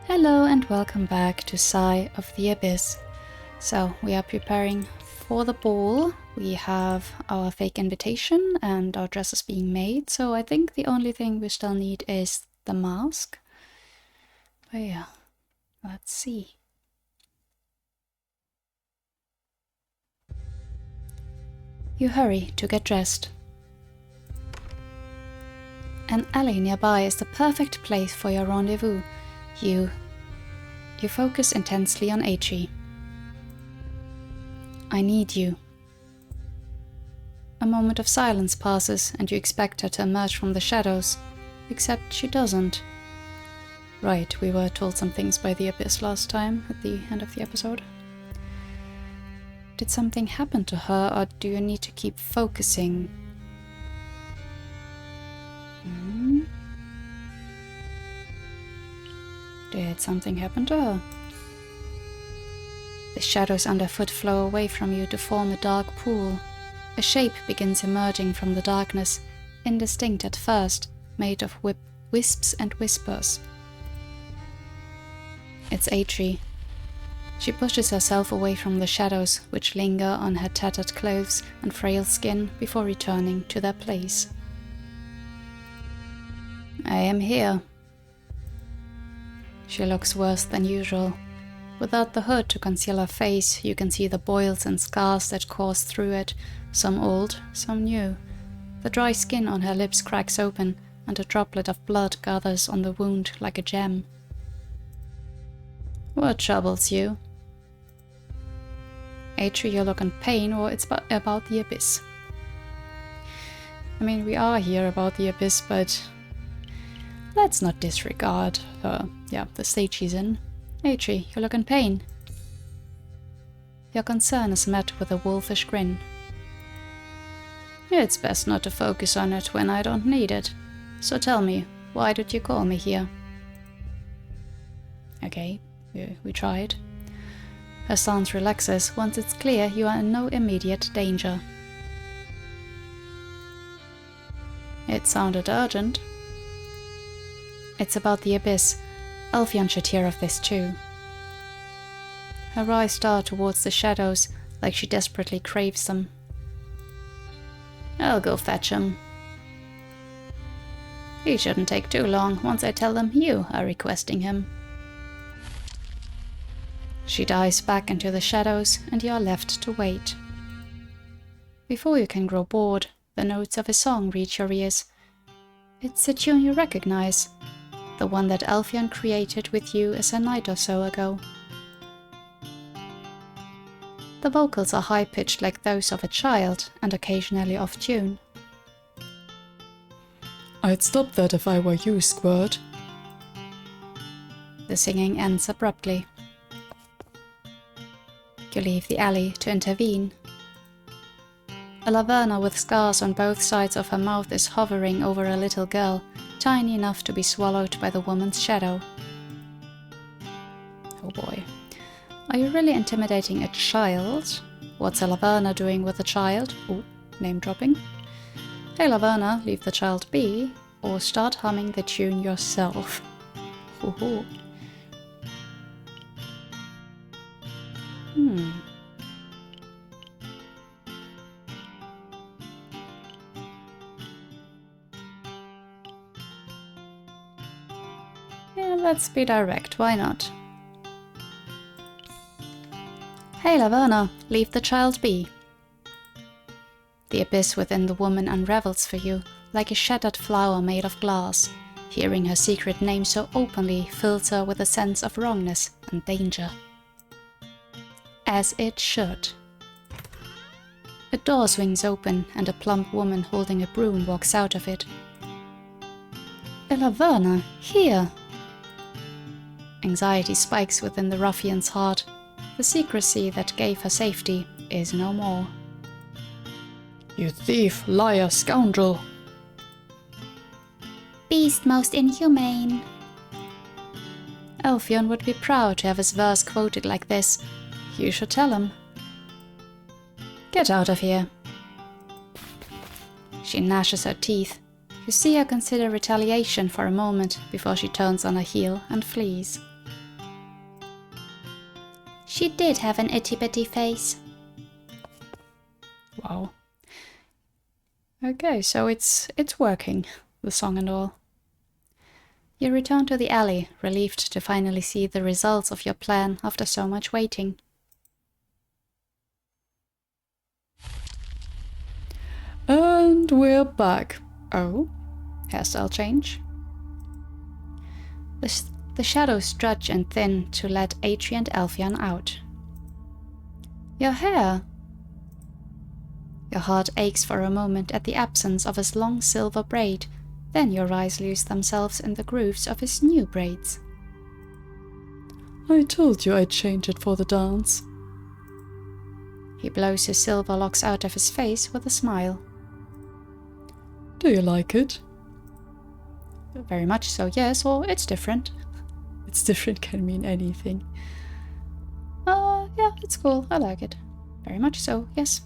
Hello and welcome back to Sigh of the Abyss. So we are preparing for the ball. We have our fake invitation and our dresses being made. So I think the only thing we still need is the mask. But yeah, let's see. You hurry to get dressed. An alley nearby is the perfect place for your rendezvous. You focus intensely on Aichi. I need you. A moment of silence passes and you expect her to emerge from the shadows, except she doesn't. Right, we were told some things by the Abyss last time at the end of the episode. Did something happen to her, or do you need to keep focusing? Did something happen to her? The shadows underfoot flow away from you to form a dark pool. A shape begins emerging from the darkness, indistinct at first, made of wisps and whispers. It's Aichi. She pushes herself away from the shadows, which linger on her tattered clothes and frail skin before returning to their place. I am here. She looks worse than usual. Without the hood to conceal her face, you can see the boils and scars that course through it, some old, some new. The dry skin on her lips cracks open, and a droplet of blood gathers on the wound like a gem. What troubles you? Aichi, you look in pain, or it's about the Abyss. I mean, we are here about the Abyss, but let's not disregard the stage she's in. Aichi, you look in pain. Your concern is met with a wolfish grin. It's best not to focus on it when I don't need it. So tell me, why did you call me here? Okay, we tried. Her stance relaxes once it's clear you are in no immediate danger. It sounded urgent. It's about the Abyss. Alfhion should hear of this too. Her eyes start towards the shadows, like she desperately craves them. I'll go fetch him. He shouldn't take too long once I tell them you are requesting him. She dives back into the shadows and you are left to wait. Before you can grow bored, the notes of a song reach your ears. It's a tune you recognize. The one that Alfhion created with you a night or so ago. The vocals are high-pitched like those of a child and occasionally off-tune. I'd stop that if I were you, Squirt. The singing ends abruptly. You leave the alley to intervene. A Laverna with scars on both sides of her mouth is hovering over a little girl, tiny enough to be swallowed by the woman's shadow. Oh boy. Are you really intimidating a child? What's a Laverna doing with a child? Ooh, name dropping. Hey Laverna, leave the child be, or start humming the tune yourself. Hoo-hoo. Yeah, let's be direct, why not? Hey Laverna, leave the child be. The abyss within the woman unravels for you, like a shattered flower made of glass. Hearing her secret name so openly fills her with a sense of wrongness and danger. As it should. A door swings open and a plump woman holding a broom walks out of it. Laverna, here! Anxiety spikes within the ruffian's heart. The secrecy that gave her safety is no more. You thief, liar, scoundrel! Beast most inhumane! Alfhion would be proud to have his verse quoted like this. You should tell him. Get out of here. She gnashes her teeth. You see her consider retaliation for a moment before she turns on her heel and flees. She did have an itty-bitty face. Wow. Okay, so it's working, the song and all. You return to the alley, relieved to finally see the results of your plan after so much waiting. And we're back. Oh, hairstyle change. The shadows stretch and thin to let Atri and Alfion out. Your hair! Your heart aches for a moment at the absence of his long silver braid, then your eyes lose themselves in the grooves of his new braids. I told you I'd change it for the dance. He blows his silver locks out of his face with a smile. Do you like it? Very much so, yes, or it's different. It's different can mean anything. Yeah, it's cool, I like it. Very much so, yes.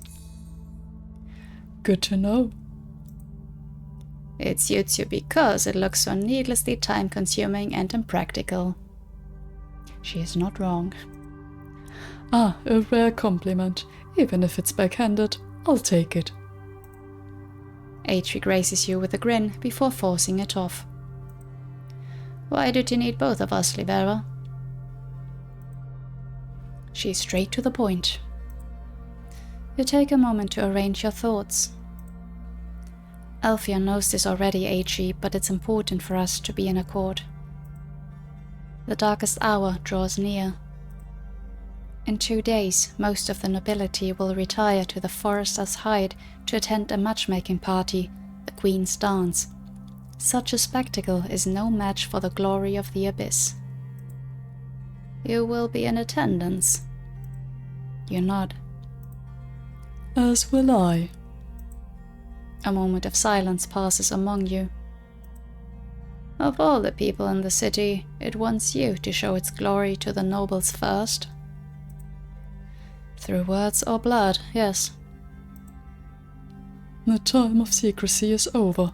Good to know. It suits you because it looks so needlessly time-consuming and impractical. She is not wrong. Ah, a rare compliment. Even if it's backhanded, I'll take it. Atri graces you with a grin before forcing it off. Why did you need both of us, Libera? She's straight to the point. You take a moment to arrange your thoughts. Alfion knows this already, Atri, but it's important for us to be in accord. The darkest hour draws near. In 2 days, most of the nobility will retire to the Forester's Hide to attend a matchmaking party, the Queen's Dance. Such a spectacle is no match for the glory of the Abyss. You will be in attendance. You nod. As will I. A moment of silence passes among you. Of all the people in the city, it wants you to show its glory to the nobles first. Through words or blood, yes. The time of secrecy is over.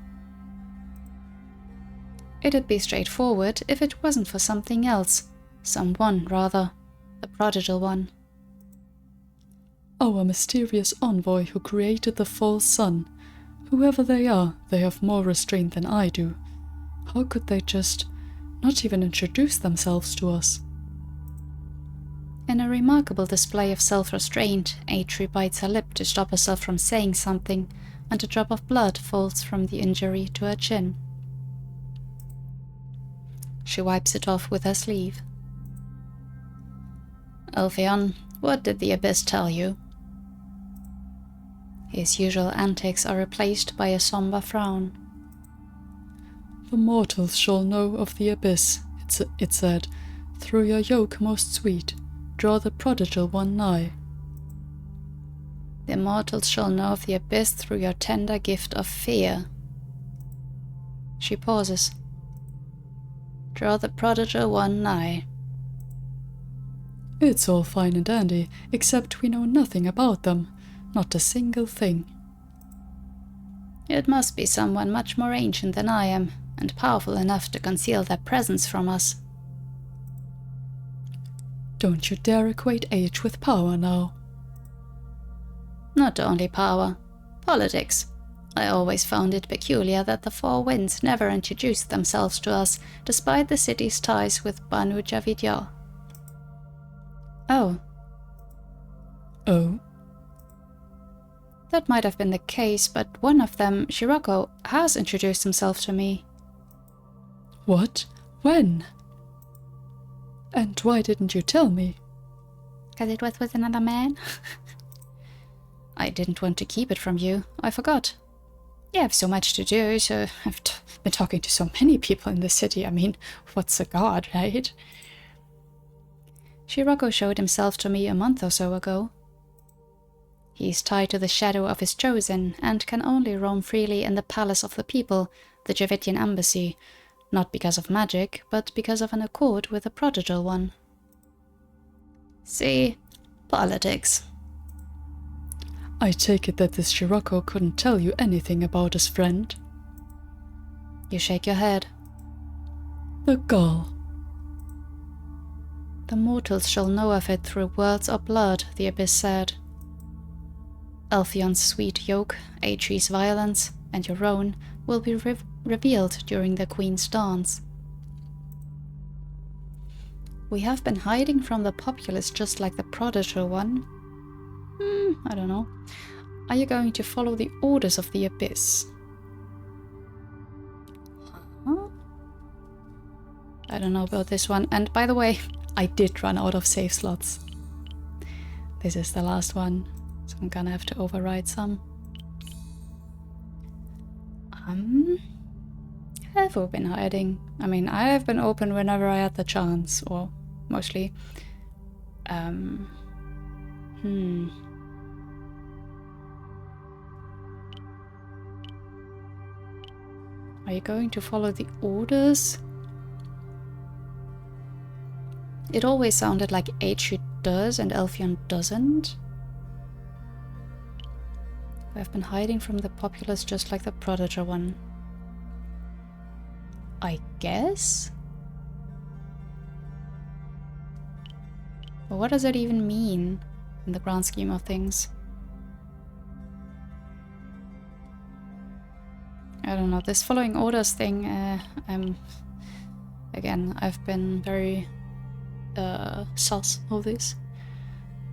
It'd be straightforward if it wasn't for something else. Someone, rather. The prodigal one. Our mysterious envoy who created the false sun. Whoever they are, they have more restraint than I do. How could they just not even introduce themselves to us? In a remarkable display of self-restraint, Atri bites her lip to stop herself from saying something, and a drop of blood falls from the injury to her chin. She wipes it off with her sleeve. Alfion, what did the Abyss tell you? His usual antics are replaced by a somber frown. The mortals shall know of the Abyss, it said. Through your yoke most sweet, draw the prodigal one nigh. The mortals shall know of the Abyss through your tender gift of fear. She pauses. Draw the prodigal one nigh. It's all fine and dandy, except we know nothing about them. Not a single thing. It must be someone much more ancient than I am, and powerful enough to conceal their presence from us. Don't you dare equate age with power now. Not only power, politics. I always found it peculiar that the Four Winds never introduced themselves to us, despite the city's ties with Banu Javidya. Oh. Oh? That might have been the case, but one of them, Shiroko, has introduced himself to me. What? When? And why didn't you tell me? 'Cause it was with another man? I didn't want to keep it from you. I forgot. You have so much to do, so I've been talking to so many people in the city. I mean, what's a god, right? Shiroko showed himself to me a month or so ago. He's tied to the shadow of his chosen, and can only roam freely in the Palace of the People, the Javitian embassy, not because of magic, but because of an accord with the prodigal one. See, politics. I take it that this Shiroko couldn't tell you anything about his friend? You shake your head. The gall. The mortals shall know of it through words or blood, the Abyss said. Alfion's sweet yoke, Atre's violence, and your own will be revealed during the Queen's dance. We have been hiding from the populace just like the Prodigal one. I don't know. Are you going to follow the orders of the Abyss? Huh? I don't know about this one. And by the way, I did run out of save slots. This is the last one, so I'm gonna have to override some. Have we been hiding? I mean, I have been open whenever I had the chance, or mostly. Are you going to follow the orders? It always sounded like Atri does and Alfion doesn't. We have been hiding from the populace just like the Prodigal one. I guess? But what does that even mean in the grand scheme of things? I don't know, this following orders thing, again, I've been very sus of this.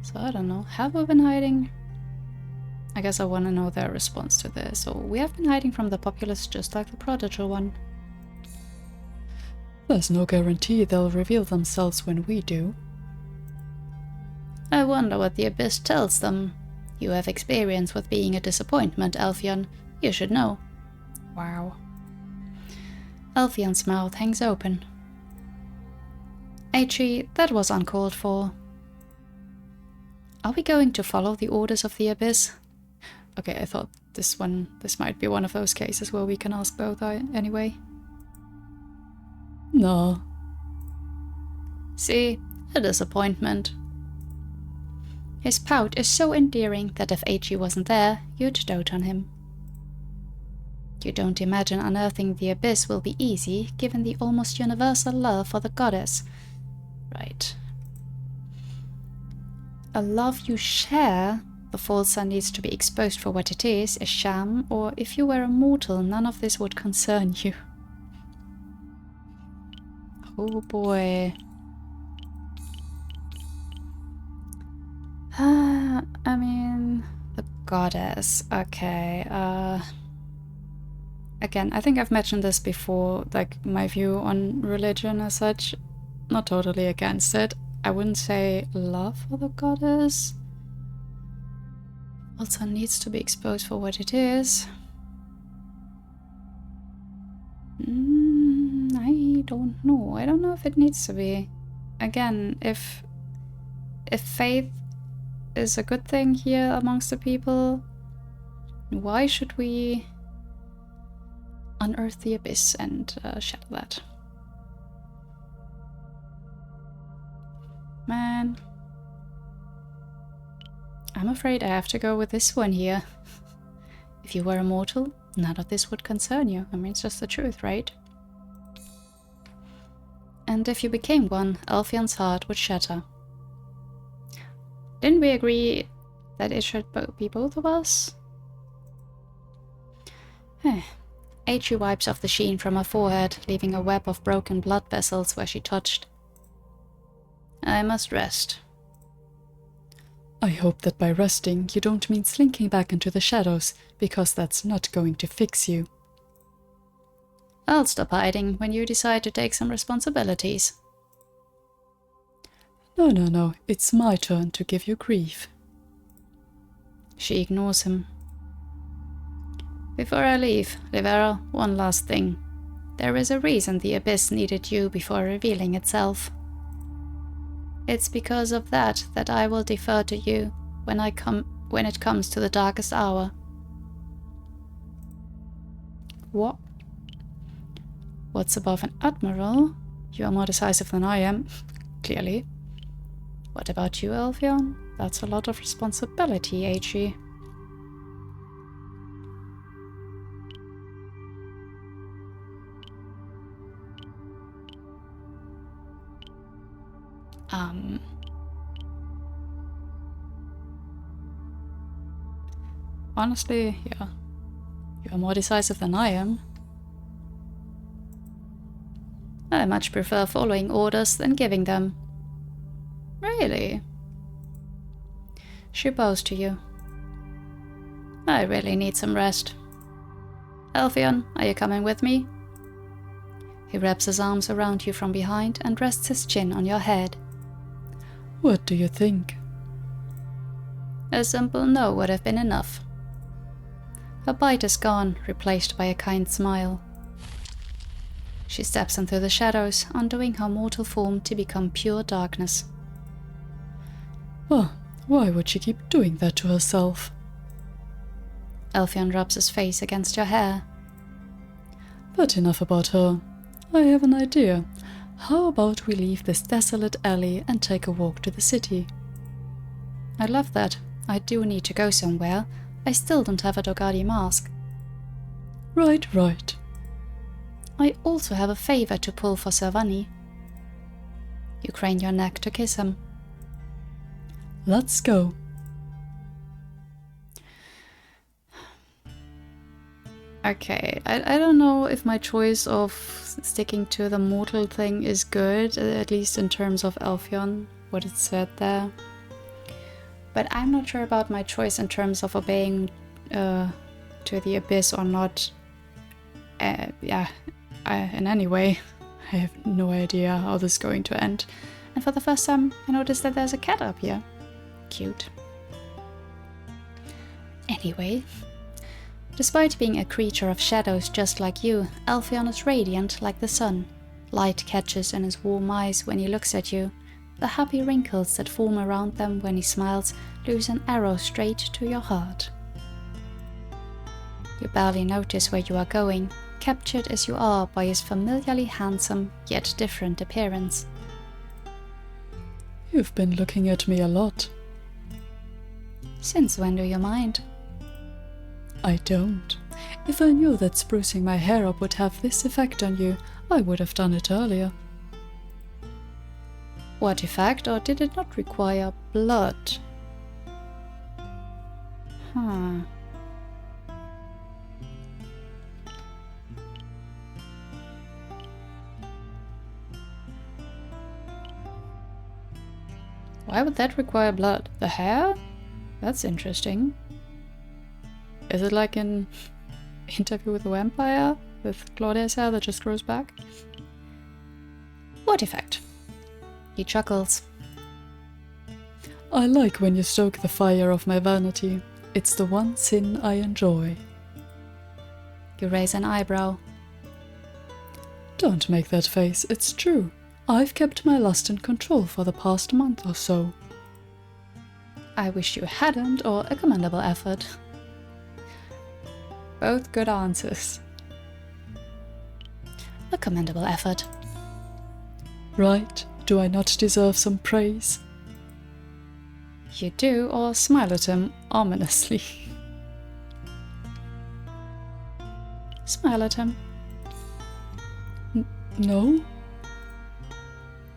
So I don't know, have we been hiding? I guess I want to know their response to this. So we have been hiding from the populace just like the Prodigal one. There's no guarantee they'll reveal themselves when we do. I wonder what the Abyss tells them. You have experience with being a disappointment, Alfion. You should know. Wow. Alfion's mouth hangs open. Atri, that was uncalled for. Are we going to follow the orders of the Abyss? Okay, I thought this might be one of those cases where we can ask both anyway. No. See, a disappointment. His pout is so endearing that if Atri wasn't there, you'd dote on him. You don't imagine unearthing the Abyss will be easy, given the almost universal love for the goddess. Right. A love you share? The false sun needs to be exposed for what it is, a sham, or if you were a mortal, none of this would concern you. Oh boy. I mean, the goddess. Okay, again, I think I've mentioned this before, like my view on religion as such. Not totally against it. I wouldn't say love for the goddess. Also needs to be exposed for what it is. I don't know. I don't know if it needs to be. Again, if faith is a good thing here amongst the people, why should we unearth the Abyss and shatter that? Man. I'm afraid I have to go with this one here. If you were a mortal, none of this would concern you. I mean, it's just the truth, right? And if you became one, Alfion's heart would shatter. Didn't we agree that it should be both of us? Atri wipes off the sheen from her forehead, leaving a web of broken blood vessels where she touched. I must rest. I hope that by resting you don't mean slinking back into the shadows, because that's not going to fix you. I'll stop hiding when you decide to take some responsibilities. No, it's my turn to give you grief. She ignores him. Before I leave, Rivera, one last thing. There is a reason the Abyss needed you before revealing itself. It's because of that I will defer to you when it comes to the darkest hour. What? What's above an admiral? You are more decisive than I am, clearly. What about you, Alfion? That's a lot of responsibility, Atri. Honestly, yeah. You are more decisive than I am. I much prefer following orders than giving them. Really? She bows to you. I really need some rest. Alphion, are you coming with me? He wraps his arms around you from behind and rests his chin on your head. What do you think? A simple no would have been enough. Her bite is gone, replaced by a kind smile. She steps into the shadows, undoing her mortal form to become pure darkness. Well, why would she keep doing that to herself? Alphion rubs his face against your hair. But enough about her. I have an idea. How about we leave this desolate alley and take a walk to the city? I love that. I do need to go somewhere. I still don't have a Dogadi mask. Right, right. I also have a favor to pull for Savani. You crane your neck to kiss him. Let's go. Okay, I don't know if my choice of sticking to the mortal thing is good, at least in terms of Alphion, what it said there. But I'm not sure about my choice in terms of obeying to the abyss or not. In any way, I have no idea how this is going to end. And for the first time, I noticed that there's a cat up here. Cute. Anyway, despite being a creature of shadows just like you, Alphion is radiant like the sun. Light catches in his warm eyes when he looks at you. The happy wrinkles that form around them when he smiles lose an arrow straight to your heart. You barely notice where you are going, captured as you are by his familiarly handsome yet different appearance. You've been looking at me a lot. Since when do you mind? I don't. If I knew that sprucing my hair up would have this effect on you, I would have done it earlier. What effect, or did it not require blood? Why would that require blood? The hair? That's interesting. Is it like an Interview with a Vampire? With Claudia's hair that just grows back? What effect? He chuckles. I like when you stoke the fire of my vanity. It's the one sin I enjoy. You raise an eyebrow. Don't make that face, it's true. I've kept my lust in control for the past month or so. I wish you hadn't, or a commendable effort. Both good answers. A commendable effort. Right? Do I not deserve some praise? You do, or smile at him ominously. Smile at him. No?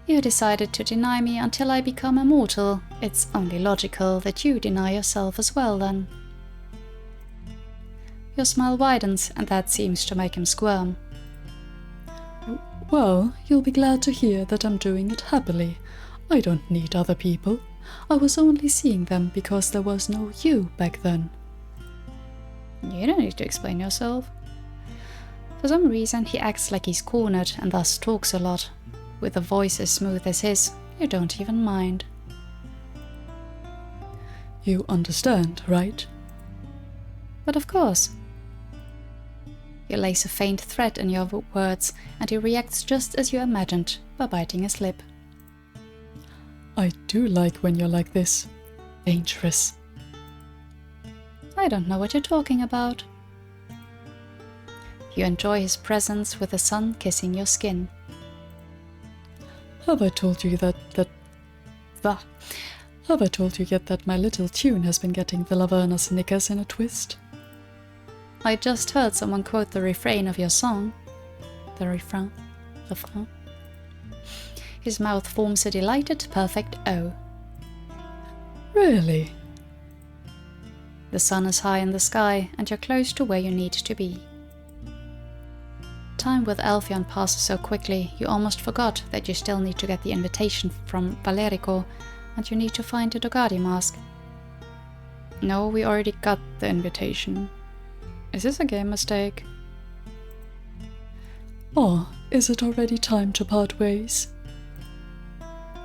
You decided to deny me until I become immortal. It's only logical that you deny yourself as well, then. Your smile widens, and that seems to make him squirm. Well, you'll be glad to hear that I'm doing it happily. I don't need other people. I was only seeing them because there was no you back then. You don't need to explain yourself. For some reason, he acts like he's cornered and thus talks a lot. With a voice as smooth as his, you don't even mind. You understand, right? But of course. You lace a faint threat in your words, and he reacts just as you imagined, by biting his lip. I do like when you're like this. Dangerous. I don't know what you're talking about. You enjoy his presence with the sun kissing your skin. Have I told you Have I told you yet that my little tune has been getting the Laverna's knickers in a twist? I just heard someone quote the refrain of your song. The refrain. His mouth forms a delighted, perfect O. Really? The sun is high in the sky, and you're close to where you need to be. Time with Alfheim passes so quickly, you almost forgot that you still need to get the invitation from Valerico, and you need to find the Dogadi mask. No, we already got the invitation. Is this a game mistake? Or is it already time to part ways?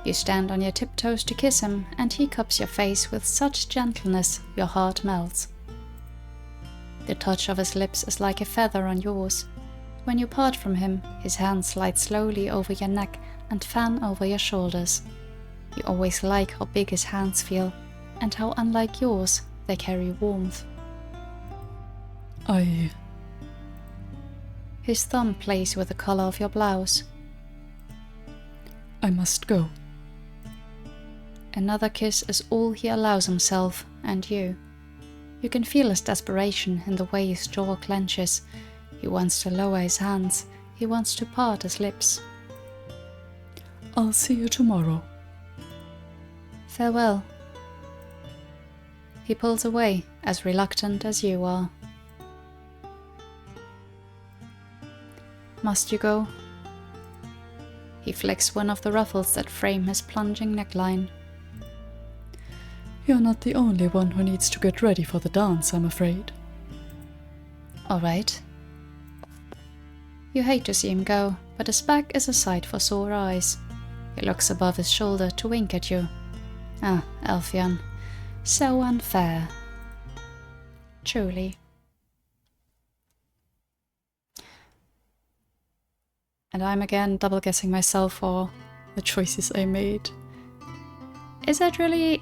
You stand on your tiptoes to kiss him, and he cups your face with such gentleness your heart melts. The touch of his lips is like a feather on yours. When you part from him, his hands slide slowly over your neck and fan over your shoulders. You always like how big his hands feel, and how unlike yours, they carry warmth. His thumb plays with the color of your blouse. I must go. Another kiss is all he allows himself, and you. You can feel his desperation in the way his jaw clenches. He wants to lower his hands. He wants to part his lips. I'll see you tomorrow. Farewell. He pulls away, as reluctant as you are. Must you go? He flicks one of the ruffles that frame his plunging neckline. You're not the only one who needs to get ready for the dance, I'm afraid. All right. You hate to see him go, but his back is a sight for sore eyes. He looks above his shoulder to wink at you. Ah, Alfheim. So unfair. Truly. And I'm again double guessing myself for the choices I made. Is that really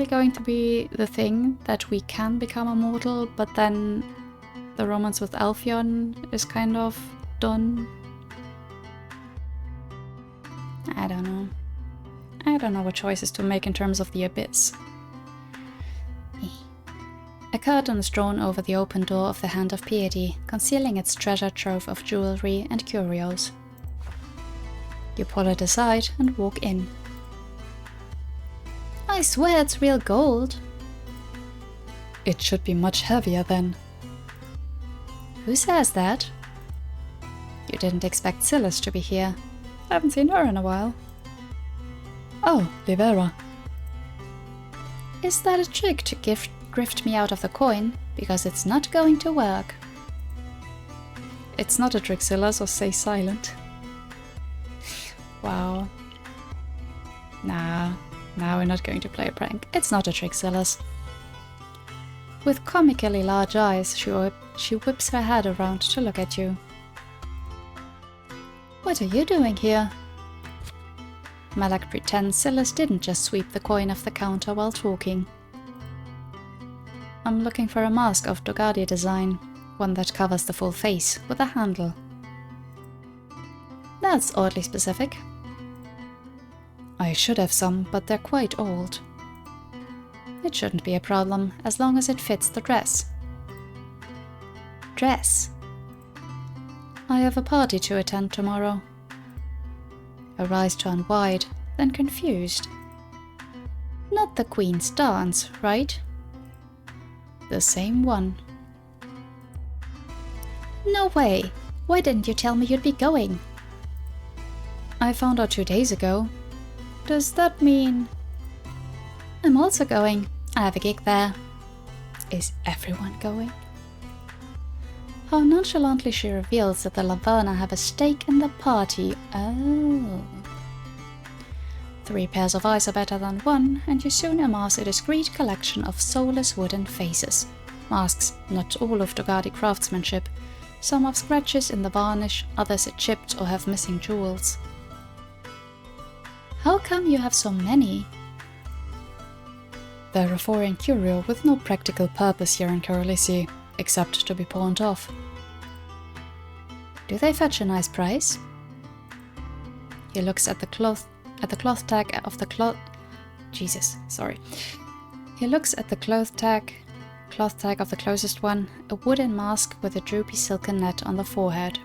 going to be the thing, that we can become immortal, but then the romance with Alfheim is kind of done? I don't know. I don't know what choices to make in terms of the abyss. A curtain is drawn over the open door of the Hand of Piety, concealing its treasure trove of jewelry and curios. You pull it aside and walk in. I swear it's real gold. It should be much heavier then. Who says that? You didn't expect Silas to be here. I haven't seen her in a while. Oh, Livera. Is that a trick to grift me out of the coin? Because it's not going to work. It's not a trick, Silas, or stay silent. Wow. Nah, we're not going to play a prank. It's not a trick, Silas. With comically large eyes, she whips her head around to look at you. What are you doing here? Malak pretends Silas didn't just sweep the coin off the counter while talking. I'm looking for a mask of Dogadi design, one that covers the full face, with a handle. That's oddly specific. I should have some, but they're quite old. It shouldn't be a problem, as long as it fits the dress. Dress? I have a party to attend tomorrow. Her eyes turn wide, then confused. Not the Queen's dance, right? The same one. No way! Why didn't you tell me you'd be going? I found out 2 days ago. Does that mean... I'm also going. I have a gig there. Is everyone going? How nonchalantly she reveals that the Laverna have a stake in the party. Oh. 3 pairs of eyes are better than 1, and you soon amass a discreet collection of soulless wooden faces. Masks, not all of Dogadi craftsmanship. Some have scratches in the varnish, others are chipped or have missing jewels. How come you have so many? They're a foreign curio with no practical purpose here in Coralisi, except to be pawned off. Do they fetch a nice price? He looks at the cloth tag of the cloth. Jesus, sorry. He looks at the cloth tag of the closest one, a wooden mask with a droopy silken net on the forehead.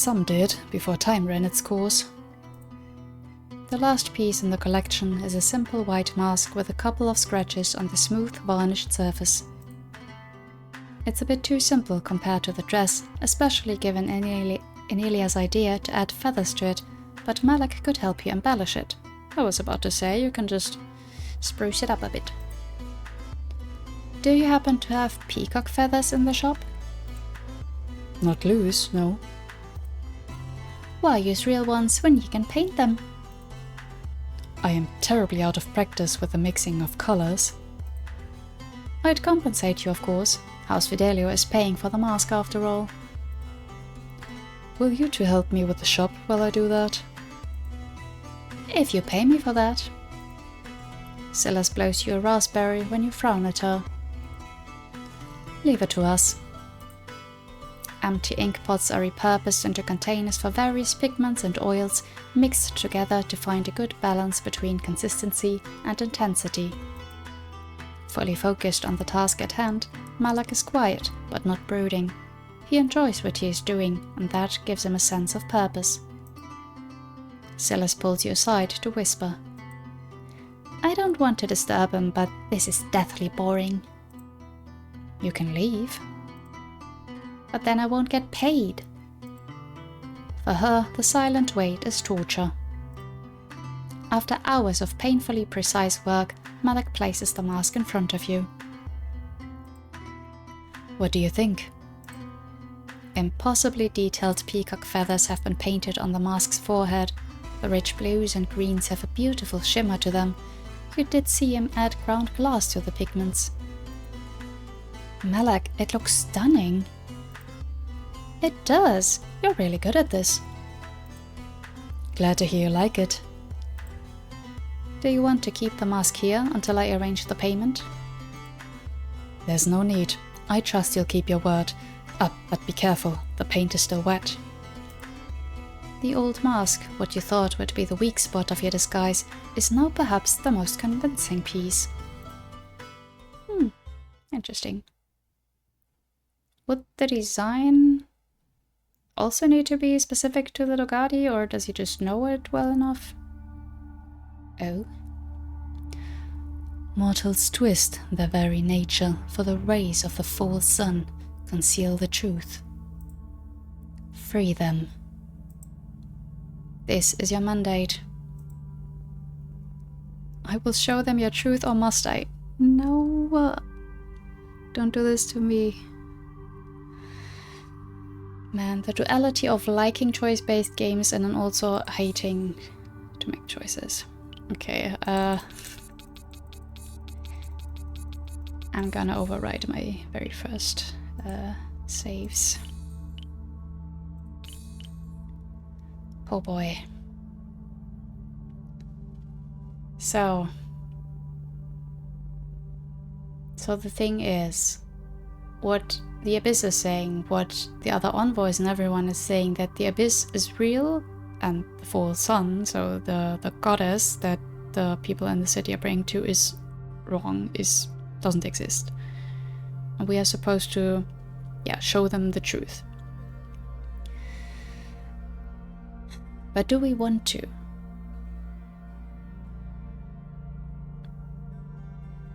some did, before time ran its course. The last piece in the collection is a simple white mask with a couple of scratches on the smooth, varnished surface. It's a bit too simple compared to the dress, especially given Enelia's idea to add feathers to it, but Malak could help you embellish it. I was about to say, you can just spruce it up a bit. Do you happen to have peacock feathers in the shop? Not loose, no. Why use real ones when you can paint them? I am terribly out of practice with the mixing of colors. I'd compensate you, of course. House Fidelio is paying for the mask after all. Will you two help me with the shop while I do that? If you pay me for that. Silas blows you a raspberry when you frown at her. Leave it to us. Empty ink pots are repurposed into containers for various pigments and oils, mixed together to find a good balance between consistency and intensity. Fully focused on the task at hand, Malak is quiet, but not brooding. He enjoys what he is doing, and that gives him a sense of purpose. Silas pulls you aside to whisper. I don't want to disturb him, but this is deathly boring. You can leave. But then I won't get paid. For her, the silent wait is torture. After hours of painfully precise work, Malak places the mask in front of you. What do you think? Impossibly detailed peacock feathers have been painted on the mask's forehead. The rich blues and greens have a beautiful shimmer to them. You did see him add ground glass to the pigments. Malak, it looks stunning. It does. You're really good at this. Glad to hear you like it. Do you want to keep the mask here until I arrange the payment? There's no need. I trust you'll keep your word. But be careful, the paint is still wet. The old mask, what you thought would be the weak spot of your disguise, is now perhaps the most convincing piece. Interesting. Would the design also need to be specific to the Dogadi, or does he just know it well enough? Oh. Mortals twist their very nature, for the rays of the full sun conceal the truth. Free them. This is your mandate. I will show them your truth, or must I? No. Don't do this to me. Man, the duality of liking choice-based games and then also hating to make choices. Okay, I'm gonna override my very first saves. Oh boy. So the thing is, what the Abyss is saying, what the other envoys and everyone is saying, that the Abyss is real and the full sun, so the goddess that the people in the city are praying to, is wrong, doesn't exist. And we are supposed to, show them the truth. But do we want to?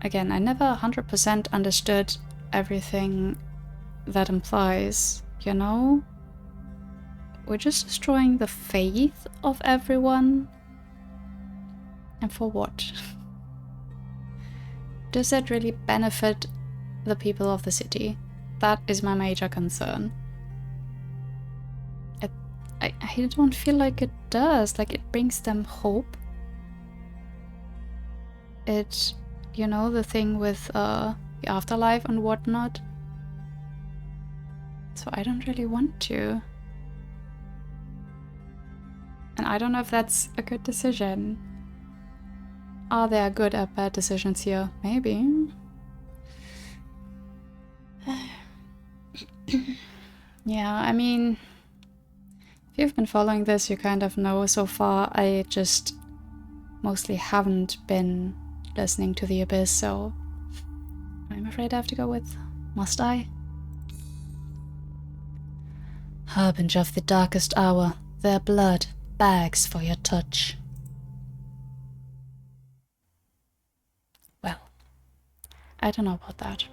Again, I never 100% understood everything that implies, We're just destroying the faith of everyone. And for what? Does that really benefit the people of the city? That is my major concern. I don't feel like it does. Like, it brings them hope. It, the thing with the afterlife and whatnot. So I don't really want to. And I don't know if that's a good decision. Are there good or bad decisions here? Maybe. Yeah, I mean, if you've been following this, you kind of know so far. I just mostly haven't been listening to the Abyss, so I'm afraid I have to go with, must I? Harbinger of the darkest hour, their blood begs for your touch. Well, I don't know about that.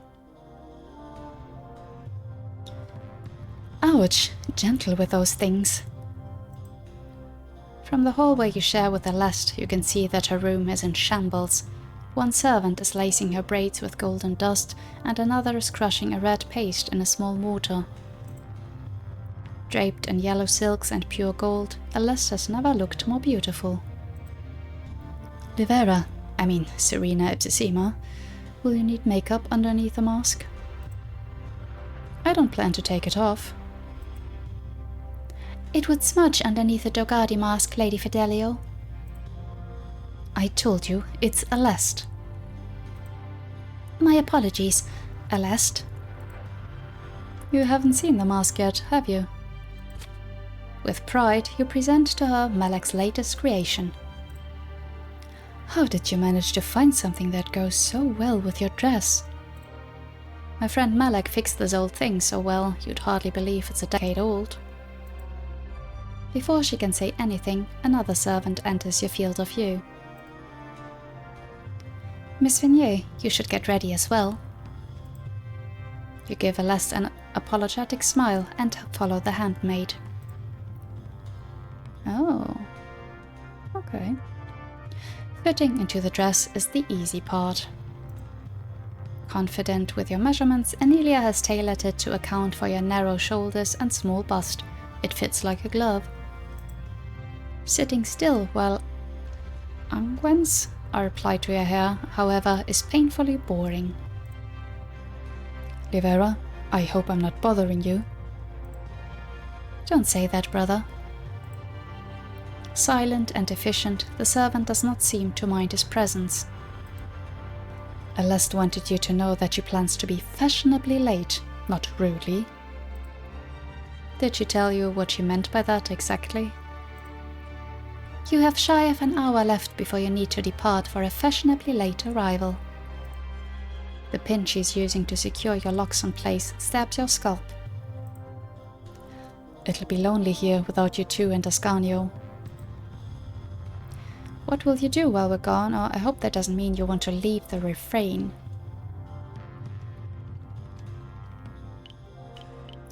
Ouch, gentle with those things. From the hallway you share with Celeste, you can see that her room is in shambles. One servant is lacing her braids with golden dust, and another is crushing a red paste in a small mortar. Draped in yellow silks and pure gold, Celeste has never looked more beautiful. Serena Ipsissima, will you need makeup underneath the mask? I don't plan to take it off. It would smudge underneath the Dogardi mask, Lady Fidelio. I told you, it's Celeste. My apologies, Celeste. You haven't seen the mask yet, have you? With pride, you present to her Malek's latest creation. How did you manage to find something that goes so well with your dress? My friend Malek fixed this old thing so well, you'd hardly believe it's a decade old. Before she can say anything, another servant enters your field of view. Miss Vignier, you should get ready as well. You give Celeste an apologetic smile and follow the handmaid. Oh, okay. Fitting into the dress is the easy part. Confident with your measurements, Anelia has tailored it to account for your narrow shoulders and small bust. It fits like a glove. Sitting still while unguents are applied to your hair, however, is painfully boring. Livera, I hope I'm not bothering you. Don't say that, brother. Silent and efficient, the servant does not seem to mind his presence. Celeste wanted you to know that she plans to be fashionably late, not rudely. Did she tell you what she meant by that exactly? You have shy of an hour left before you need to depart for a fashionably late arrival. The pin she's using to secure your locks in place stabs your scalp. It'll be lonely here without you two and Ascanio. What will you do while we're gone? Or I hope that doesn't mean you want to leave the refrain.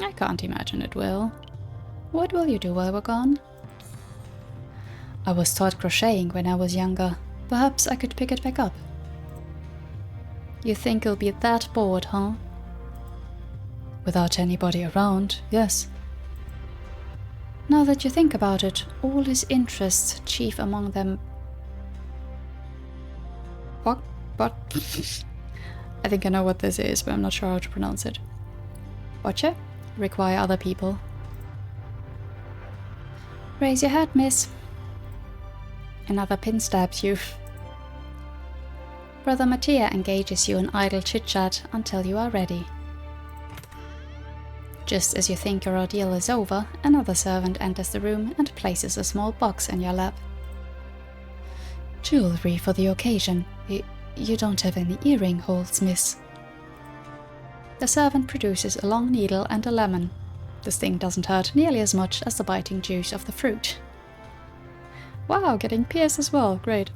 I can't imagine it will. What will you do while we're gone? I was taught crocheting when I was younger. Perhaps I could pick it back up. You think you'll be that bored, huh? Without anybody around, yes. Now that you think about it, all his interests, chief among them... What? I think I know what this is, but I'm not sure how to pronounce it. Bocce? Require other people. Raise your hat, miss. Another pin stabs you. Brother Mattia engages you in idle chit-chat until you are ready. Just as you think your ordeal is over, another servant enters the room and places a small box in your lap. Jewelry for the occasion. You don't have any earring holes, miss. The servant produces a long needle and a lemon. The sting doesn't hurt nearly as much as the biting juice of the fruit. Wow, getting pierced as well, great.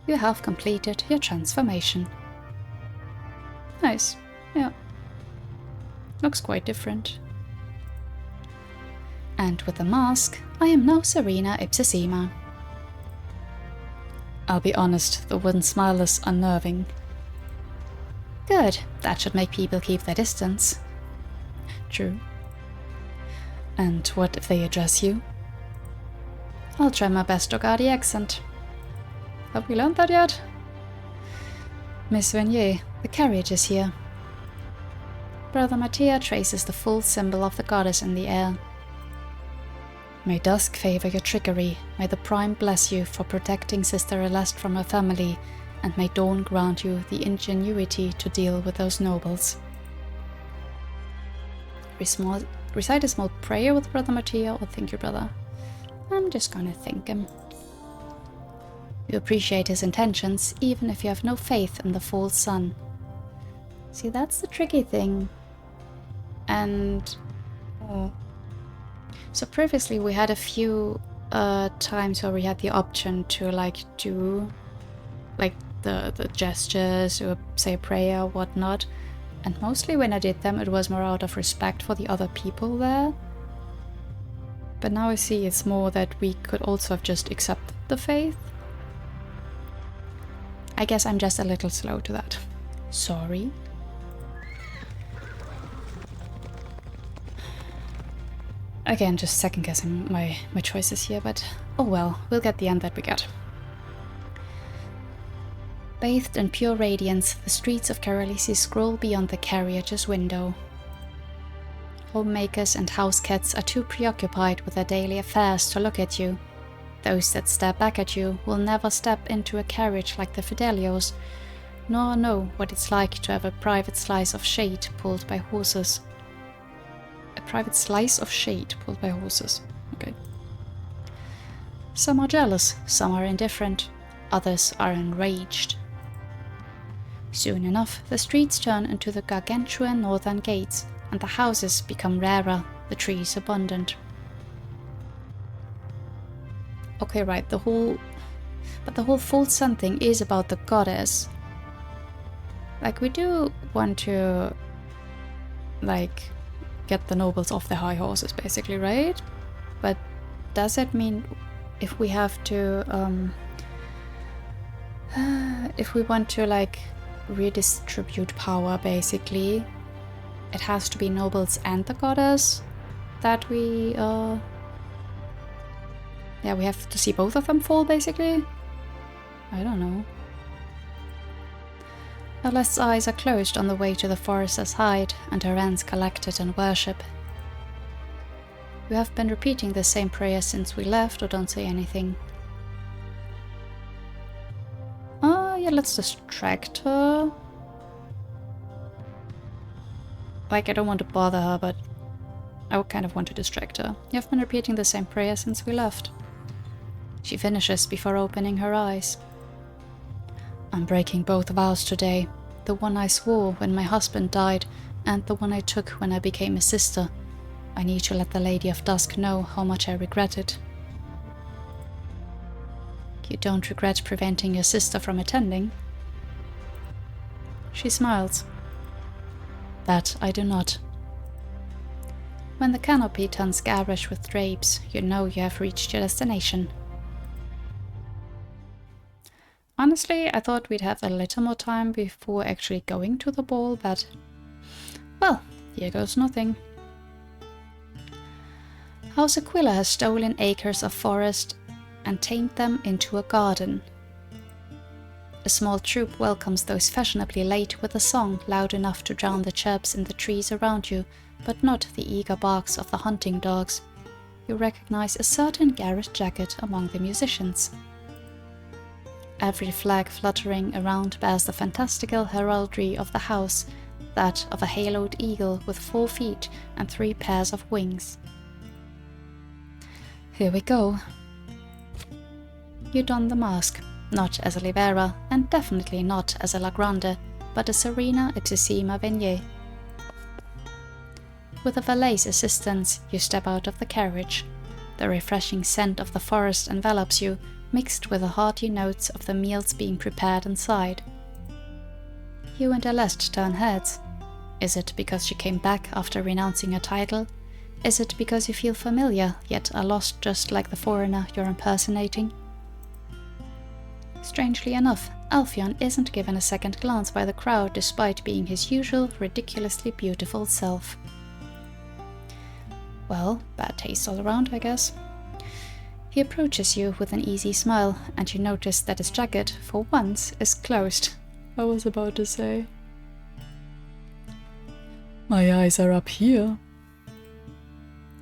You have completed your transformation. Nice, yeah. Looks quite different. And with the mask, I am now Serena Ipsissima. I'll be honest, the wooden smile is unnerving. Good, that should make people keep their distance. True. And what if they address you? I'll try my best Dogardi accent. Have we learned that yet? Miss Vignier, the carriage is here. Brother Mattia traces the full symbol of the goddess in the air. May dusk favor your trickery, may the Prime bless you for protecting Sister Celeste from her family, and may dawn grant you the ingenuity to deal with those nobles. Recite a small prayer with Brother Mattia, or thank you, brother. I'm just gonna thank him. You appreciate his intentions, even if you have no faith in the false sun. See, that's the tricky thing. And Oh. So previously we had a few times where we had the option to like do like the gestures or say a prayer or whatnot, and mostly when I did them it was more out of respect for the other people there. But now I see it's more that we could also have just accepted the faith. I guess I'm just a little slow to that. Sorry. Again, just second guessing my choices here, but oh well, we'll get the end that we get. Bathed in pure radiance, the streets of Carolisi scroll beyond the carriage's window. Homemakers and house cats are too preoccupied with their daily affairs to look at you. Those that stare back at you will never step into a carriage like the Fidelios, nor know what it's like to have a private slice of shade pulled by horses. A private slice of shade pulled by horses. Okay. Some are jealous, some are indifferent, others are enraged. Soon enough, the streets turn into the gargantuan northern gates, and the houses become rarer, the trees abundant. Okay, right, the whole full sun thing is about the goddess. Like, we do want to, like, get the nobles off their high horses, basically, right? But does that mean if we have to, if we want to, like, redistribute power, basically, it has to be nobles and the goddess that we, yeah, we have to see both of them fall, basically? I don't know. Celeste's eyes are closed on the way to the forester's hide, and her ends collected in worship. You have been repeating the same prayer since we left, or don't say anything. Yeah, let's distract her. Like, I don't want to bother her, but I would kind of want to distract her. You have been repeating the same prayer since we left. She finishes before opening her eyes. I'm breaking both vows today. The one I swore when my husband died, and the one I took when I became a sister. I need to let the Lady of Dusk know how much I regret it. You don't regret preventing your sister from attending? She smiles. That I do not. When the canopy turns garish with drapes, you know you have reached your destination. Honestly, I thought we'd have a little more time before actually going to the ball, but well, here goes nothing. House Aquila has stolen acres of forest and tamed them into a garden. A small troop welcomes those fashionably late with a song loud enough to drown the chirps in the trees around you, but not the eager barks of the hunting dogs. You recognize a certain Garrett jacket among the musicians. Every flag fluttering around bears the fantastical heraldry of the house, that of a haloed eagle with 4 feet and 3 pairs of wings. Here we go. You don the mask, not as a Libera, and definitely not as a La Grande, but as Serena Ipsissima Venier. With a valet's assistance, you step out of the carriage. The refreshing scent of the forest envelops you, mixed with the hearty notes of the meals being prepared inside. You and Celeste turn heads. Is it because she came back after renouncing a title? Is it because you feel familiar, yet are lost just like the foreigner you're impersonating? Strangely enough, Alphion isn't given a second glance by the crowd despite being his usual ridiculously beautiful self. Well, bad taste all around, I guess. He approaches you with an easy smile, and you notice that his jacket, for once, is closed. I was about to say. My eyes are up here.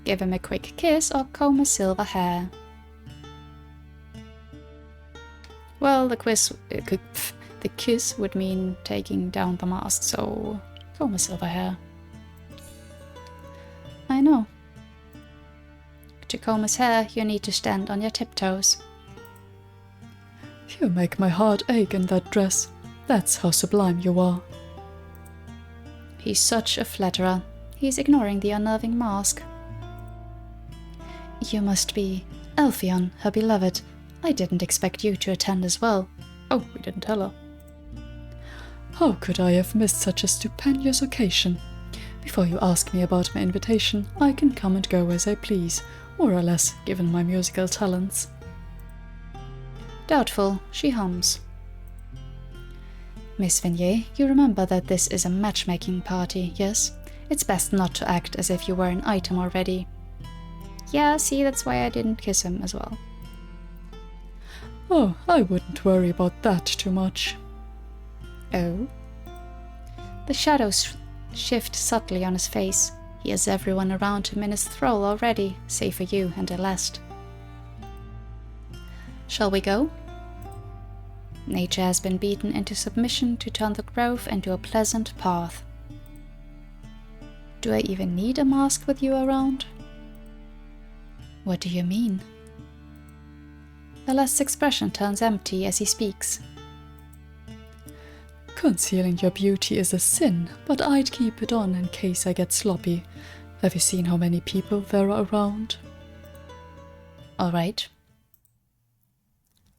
Give him a quick kiss or comb his silver hair. Well, the kiss would mean taking down the mask, so comb his silver hair. I know. To comb his hair, you need to stand on your tiptoes. You make my heart ache in that dress. That's how sublime you are. He's such a flatterer. He's ignoring the unnerving mask. You must be Elphion, her beloved. I didn't expect you to attend as well. Oh, we didn't tell her. How could I have missed such a stupendous occasion? Before you ask me about my invitation, I can come and go as I please, more or less, given my musical talents. Doubtful, she hums. Miss Vignier, you remember that this is a matchmaking party, yes? It's best not to act as if you were an item already. Yeah, see, that's why I didn't kiss him as well. Oh, I wouldn't worry about that too much. Oh? The shadows shift subtly on his face. He has everyone around him in his thrall already, save for you and Celeste. Shall we go? Nature has been beaten into submission to turn the grove into a pleasant path. Do I even need a mask with you around? What do you mean? Celeste's expression turns empty as he speaks. Concealing your beauty is a sin, but I'd keep it on in case I get sloppy. Have you seen how many people there are around? All right.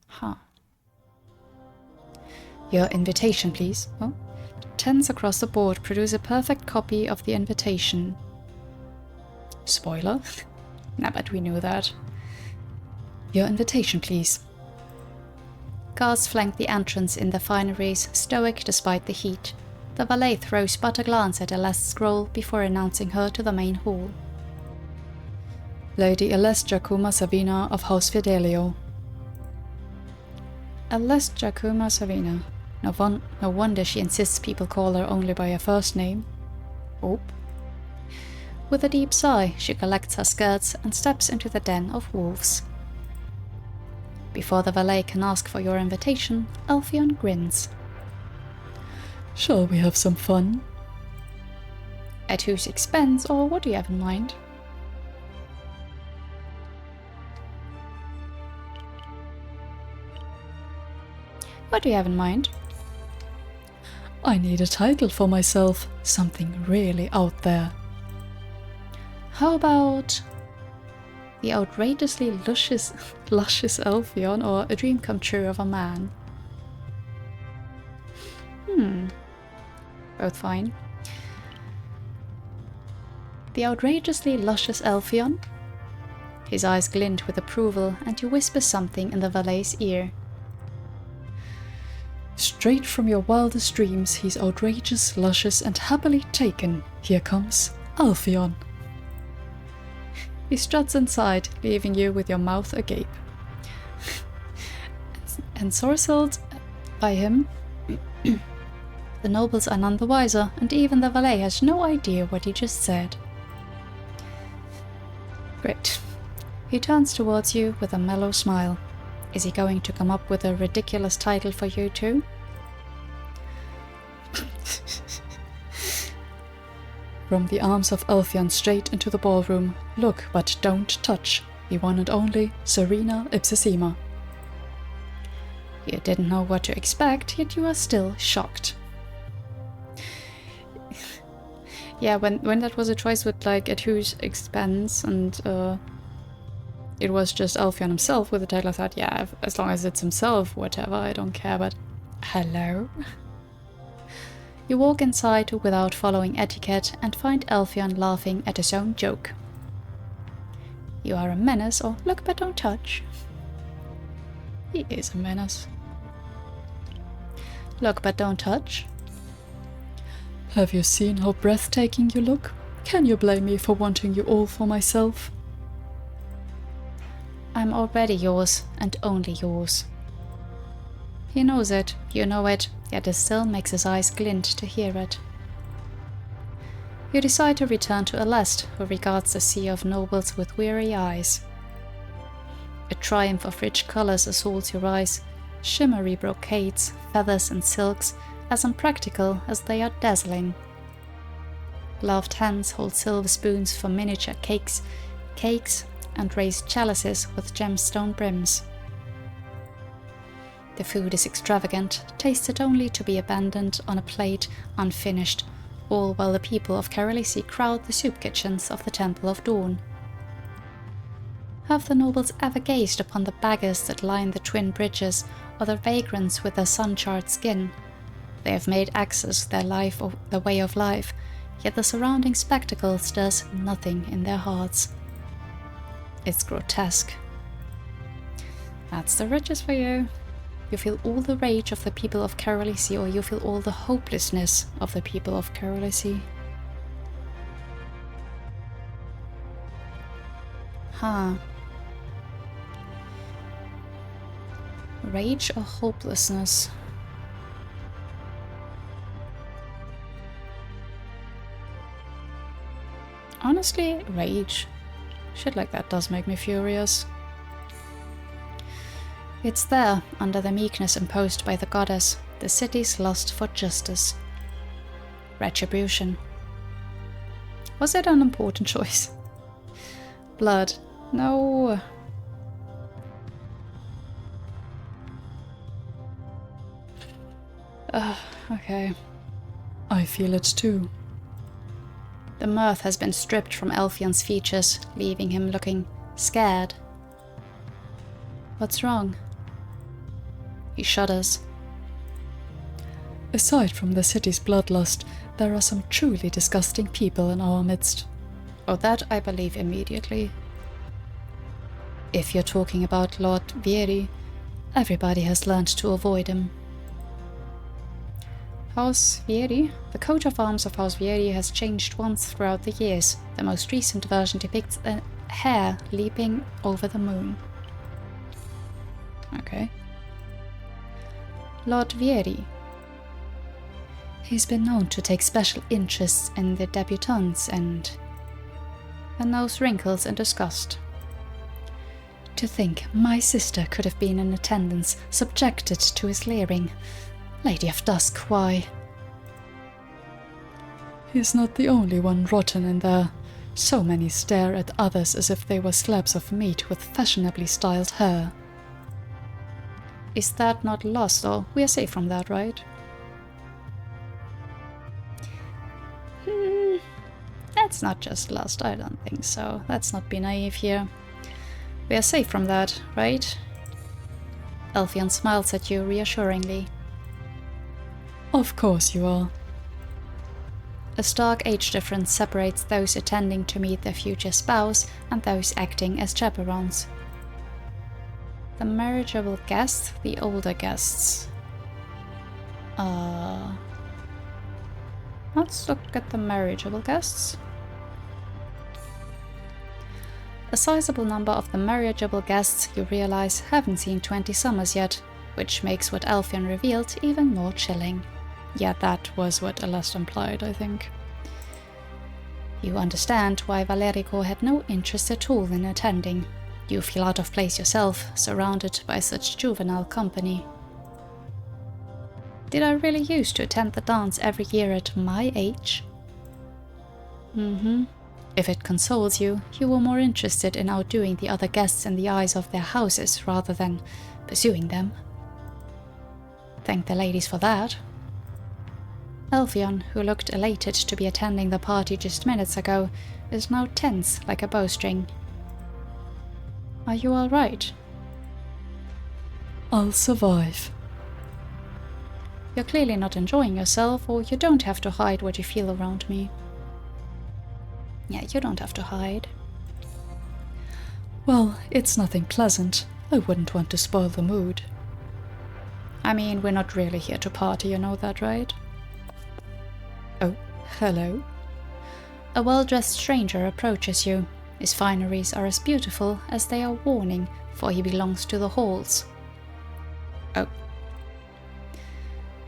Huh. Your invitation, please. Oh. Tens across the board produce a perfect copy of the invitation. Spoiler? Nah, but we knew that. Your invitation, please. Guards flank the entrance in their fineries, stoic despite the heat. The valet throws but a glance at Celeste's scroll before announcing her to the main hall. Lady Celeste Giacoma Savina of House Fidelio. Celeste Giacoma Savina. No wonder she insists people call her only by her first name. Oh. With a deep sigh, she collects her skirts and steps into the den of wolves. Before the valet can ask for your invitation, Elphion grins. Shall we have some fun? At whose expense, or what do you have in mind? What do you have in mind? I need a title for myself, something really out there. How about the outrageously luscious Elphion, or a dream come true of a man? Both fine. The outrageously luscious Elphion? His eyes glint with approval, and he whispers something in the valet's ear. Straight from your wildest dreams, he's outrageous, luscious, and happily taken. Here comes Elphion. He struts inside, leaving you with your mouth agape. Ensorcelled by him, the nobles are none the wiser, and even the valet has no idea what he just said. Great. He turns towards you with a mellow smile. Is he going to come up with a ridiculous title for you too? From the arms of Elphion straight into the ballroom, look but don't touch, the one and only Serena Ipsissima. You didn't know what to expect, yet you are still shocked. Yeah, when that was a choice with like at whose expense, and it was just Elphion himself with the title, I thought, yeah, as long as it's himself, whatever, I don't care, but hello? You walk inside without following etiquette and find Elphion laughing at his own joke. You are a menace, or look but don't touch. He is a menace. Look but don't touch. Have you seen how breathtaking you look? Can you blame me for wanting you all for myself? I'm already yours, and only yours. He knows it, you know it, yet it still makes his eyes glint to hear it. You decide to return to Celeste, who regards the sea of nobles with weary eyes. A triumph of rich colors assaults your eyes, shimmery brocades, feathers and silks, as unpractical as they are dazzling. Gloved hands hold silver spoons for miniature cakes, and raised chalices with gemstone brims. The food is extravagant, tasted only to be abandoned on a plate, unfinished, all while the people of Carolisi crowd the soup kitchens of the Temple of Dawn. Have the nobles ever gazed upon the beggars that line the twin bridges, or the vagrants with their sun-charred skin? They have made access their life or their way of life, yet the surrounding spectacle stirs nothing in their hearts. It's grotesque. That's the riches for you. You feel all the rage of the people of Carolisi, or you feel all the hopelessness of the people of Carolisi. Huh. Rage or hopelessness? Honestly, rage. Shit like that does make me furious. It's there, under the meekness imposed by the goddess, the city's lust for justice. Retribution. Was it an important choice? Blood. No. Okay. I feel it too. The mirth has been stripped from Elfion's features, leaving him looking scared. What's wrong? He shudders. Aside from the city's bloodlust, there are some truly disgusting people in our midst. Oh, that I believe immediately. If you're talking about Lord Vieri, everybody has learned to avoid him. House Vieri? The coat of arms of House Vieri has changed once throughout the years. The most recent version depicts a hare leaping over the moon. Okay. Lord Vieri. He's been known to take special interests in the debutantes and nose wrinkles in disgust. To think my sister could have been in attendance, subjected to his leering. Lady of Dusk, why? He's not the only one rotten in there. So many stare at others as if they were slabs of meat with fashionably styled hair. Is that not lust, or we are safe from that, right? That's not just lust, I don't think so. Let's not be naive here. We are safe from that, right? Elfion smiles at you reassuringly. Of course you are. A stark age difference separates those attending to meet their future spouse and those acting as chaperones. The marriageable guests, the older guests. Let's look at the marriageable guests. A sizable number of the marriageable guests, you realize, haven't seen 20 summers yet, which makes what Elfion revealed even more chilling. Yeah, that was what Alest implied, I think. You understand why Valerico had no interest at all in attending. You feel out of place yourself, surrounded by such juvenile company. Did I really used to attend the dance every year at my age? If it consoles you, you were more interested in outdoing the other guests in the eyes of their houses rather than pursuing them. Thank the ladies for that. Elfion, who looked elated to be attending the party just minutes ago, is now tense like a bowstring. Are you all right? I'll survive. You're clearly not enjoying yourself, or you don't have to hide what you feel around me. Yeah, you don't have to hide. Well, it's nothing pleasant. I wouldn't want to spoil the mood. I mean, we're not really here to party, you know that, right? Oh, hello. A well-dressed stranger approaches you. His fineries are as beautiful as they are warning, for he belongs to the halls. Oh.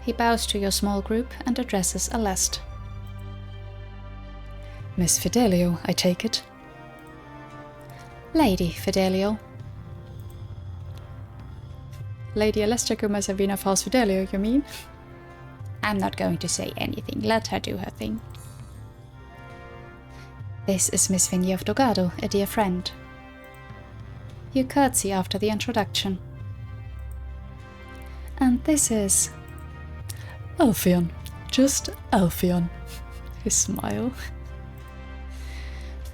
He bows to your small group and addresses Alest. Miss Fidelio, I take it? Lady Fidelio. Lady Alestia Gumazavina of House Fidelio, you mean? I'm not going to say anything. Let her do her thing. This is Miss Vinny of Dogado, a dear friend. You curtsy after the introduction. And this is... Elfion. Just Elfion. His smile.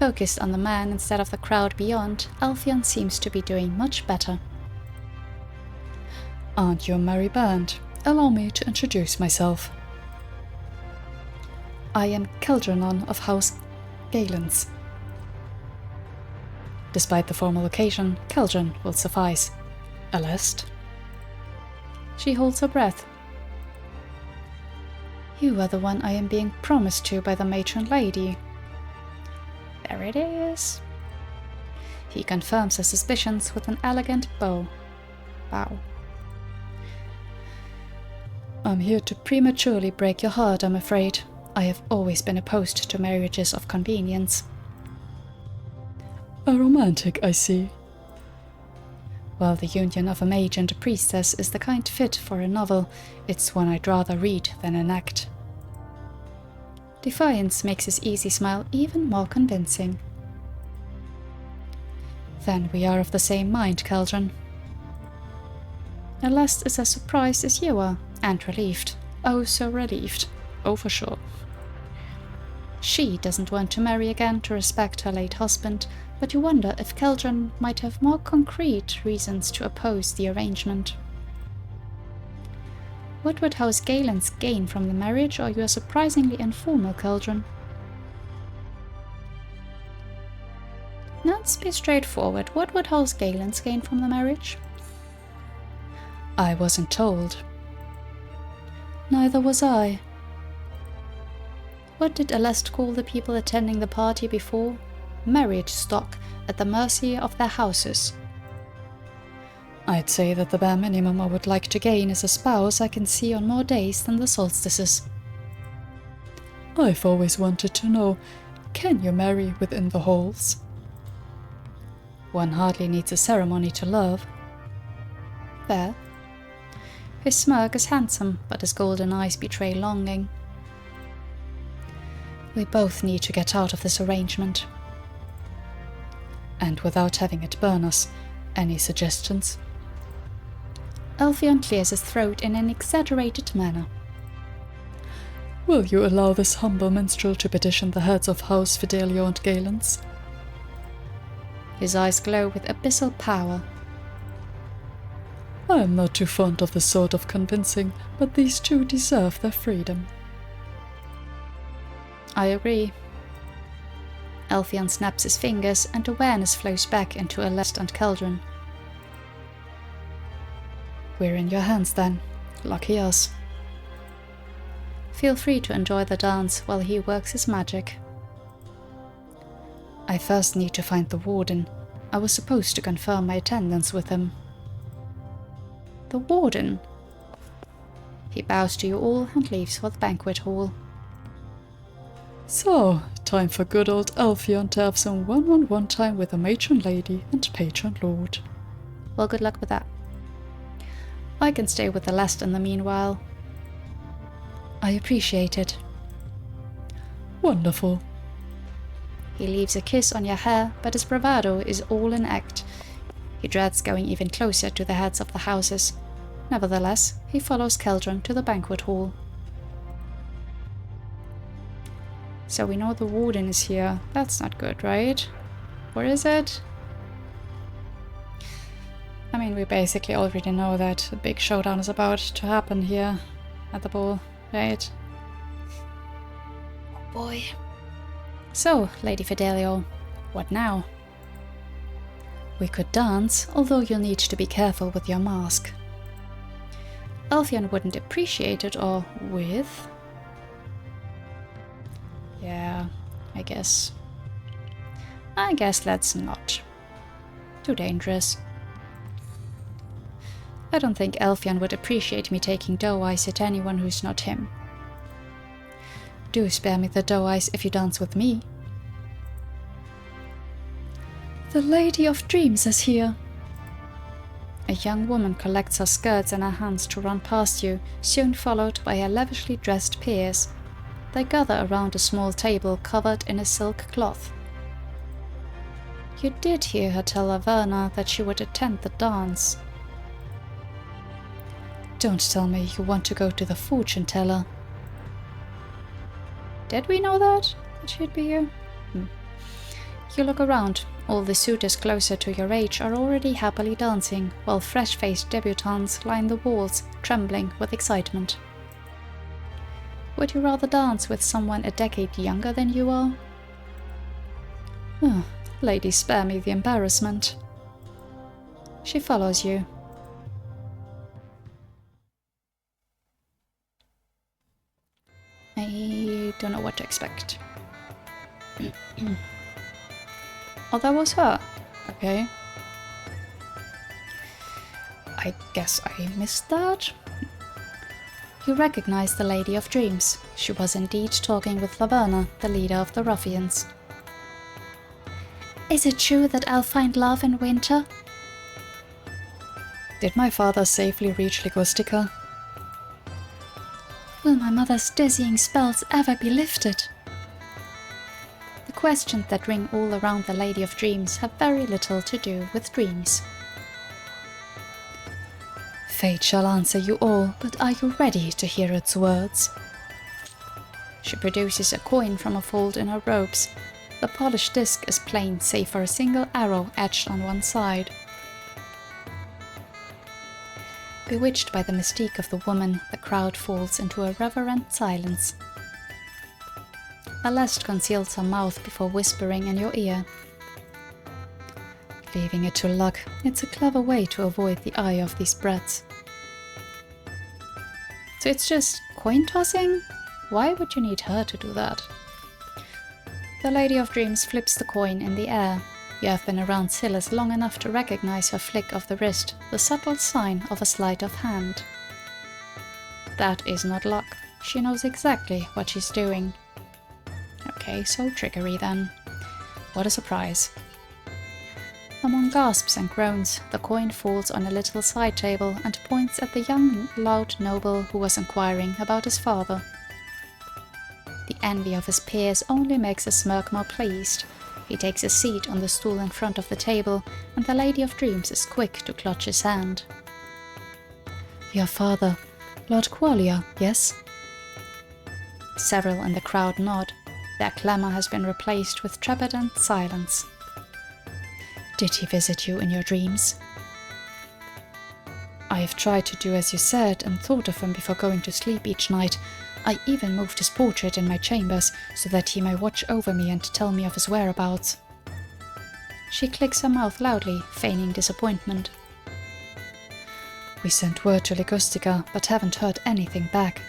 Focused on the man instead of the crowd beyond, Alfhion seems to be doing much better. Aren't you a merry band? Allow me to introduce myself. I am Keldranon of House Galens. Despite the formal occasion, Keldron will suffice. Alest? She holds her breath. You are the one I am being promised to by the matron lady. There it is. He confirms her suspicions with an elegant bow. I'm here to prematurely break your heart, I'm afraid. I have always been opposed to marriages of convenience. A romantic, I see. While the union of a mage and a priestess is the kind fit for a novel, it's one I'd rather read than enact. Defiance makes his easy smile even more convincing. Then we are of the same mind, Keldron. Alest is as surprised as you are, and relieved. Oh, so relieved. Oh, for sure. She doesn't want to marry again to respect her late husband, but you wonder if Keldron might have more concrete reasons to oppose the arrangement. What would House Galens gain from the marriage, or you are surprisingly informal, Keldron? Let's be straightforward. What would House Galens gain from the marriage? I wasn't told. Neither was I. What did Alest call the people attending the party before? Marriage stock, at the mercy of their houses. I'd say that the bare minimum I would like to gain is a spouse I can see on more days than the solstices. I've always wanted to know, can you marry within the halls? One hardly needs a ceremony to love. There. His smirk is handsome, but his golden eyes betray longing. We both need to get out of this arrangement. And without having it burn us, any suggestions? Alfhion clears his throat in an exaggerated manner. Will you allow this humble minstrel to petition the heads of House Fidelio and Galens? His eyes glow with abyssal power. I am not too fond of this sort of convincing, but these two deserve their freedom. I agree. Alfhion snaps his fingers, and awareness flows back into Alest and Keldron. We're in your hands then. Lucky us. Feel free to enjoy the dance while he works his magic. I first need to find the warden. I was supposed to confirm my attendance with him. The warden? He bows to you all and leaves for the banquet hall. So, time for good old Alfhion to have some one-on-one time with a matron lady and patron lord. Well, good luck with that. I can stay with Alest in the meanwhile. I appreciate it. Wonderful. He leaves a kiss on your hair, but his bravado is all in act. He dreads going even closer to the heads of the houses. Nevertheless, he follows Keldron to the banquet hall. So we know the warden is here. That's not good, right? Or is it? I mean, we basically already know that a big showdown is about to happen here at the ball, right? Oh boy. So, Lady Fidelio, what now? We could dance, although you'll need to be careful with your mask. Alfhion wouldn't appreciate it, or with? Yeah, I guess let's not. Too dangerous. I don't think Alfhion would appreciate me taking doe eyes at anyone who's not him. Do spare me the doe eyes if you dance with me. The Lady of Dreams is here. A young woman collects her skirts in her hands to run past you, soon followed by her lavishly dressed peers. They gather around a small table covered in a silk cloth. You did hear her tell Averna that she would attend the dance. Don't tell me you want to go to the fortune teller. Did we know that? That she'd be here? You look around. All the suitors closer to your age are already happily dancing, while fresh-faced debutantes line the walls, trembling with excitement. Would you rather dance with someone a decade younger than you are? Oh, lady, spare me the embarrassment. She follows you. I don't know what to expect. Oh, that was her. Okay. I guess I missed that. You recognize the Lady of Dreams. She was indeed talking with Laverna, the leader of the ruffians. Is it true that I'll find love in winter? Did my father safely reach Ligustica? Will my mother's dizzying spells ever be lifted? The questions that ring all around the Lady of Dreams have very little to do with dreams. Fate shall answer you all, but are you ready to hear its words? She produces a coin from a fold in her robes. The polished disc is plain save for a single arrow etched on one side. Bewitched by the mystique of the woman, the crowd falls into a reverent silence. Aleste conceals her mouth before whispering in your ear. Leaving it to luck, it's a clever way to avoid the eye of these brats. So it's just coin tossing? Why would you need her to do that? The Lady of Dreams flips the coin in the air. You have been around Silas long enough to recognize her flick of the wrist, the subtle sign of a sleight of hand. That is not luck. She knows exactly what she's doing. Okay, so trickery then. What a surprise. Among gasps and groans, the coin falls on a little side table and points at the young, loud noble who was inquiring about his father. The envy of his peers only makes a smirk more pleased. He takes a seat on the stool in front of the table, and the Lady of Dreams is quick to clutch his hand. Your father, Lord Qualia, yes? Several in the crowd nod. Their clamour has been replaced with trepidant silence. Did he visit you in your dreams? I have tried to do as you said and thought of him before going to sleep each night. I even moved his portrait in my chambers so that he may watch over me and tell me of his whereabouts. She clicks her mouth loudly, feigning disappointment. We sent word to Ligustica, but haven't heard anything back.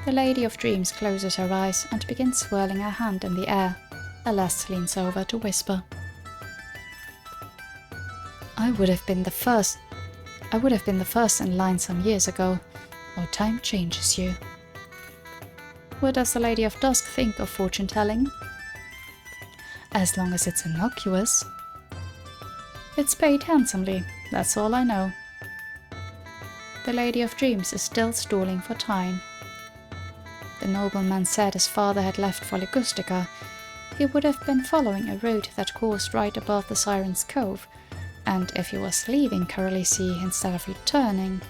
The Lady of Dreams closes her eyes and begins swirling her hand in the air. Aleste leans over to whisper. I would have been the first in line some years ago. How time changes you. What does the Lady of Dusk think of fortune-telling? As long as it's innocuous. It's paid handsomely, that's all I know. The Lady of Dreams is still stalling for time. The nobleman said his father had left for Ligustica. He would have been following a route that coursed right above the Siren's Cove, and if he was leaving Curly Sea instead of returning...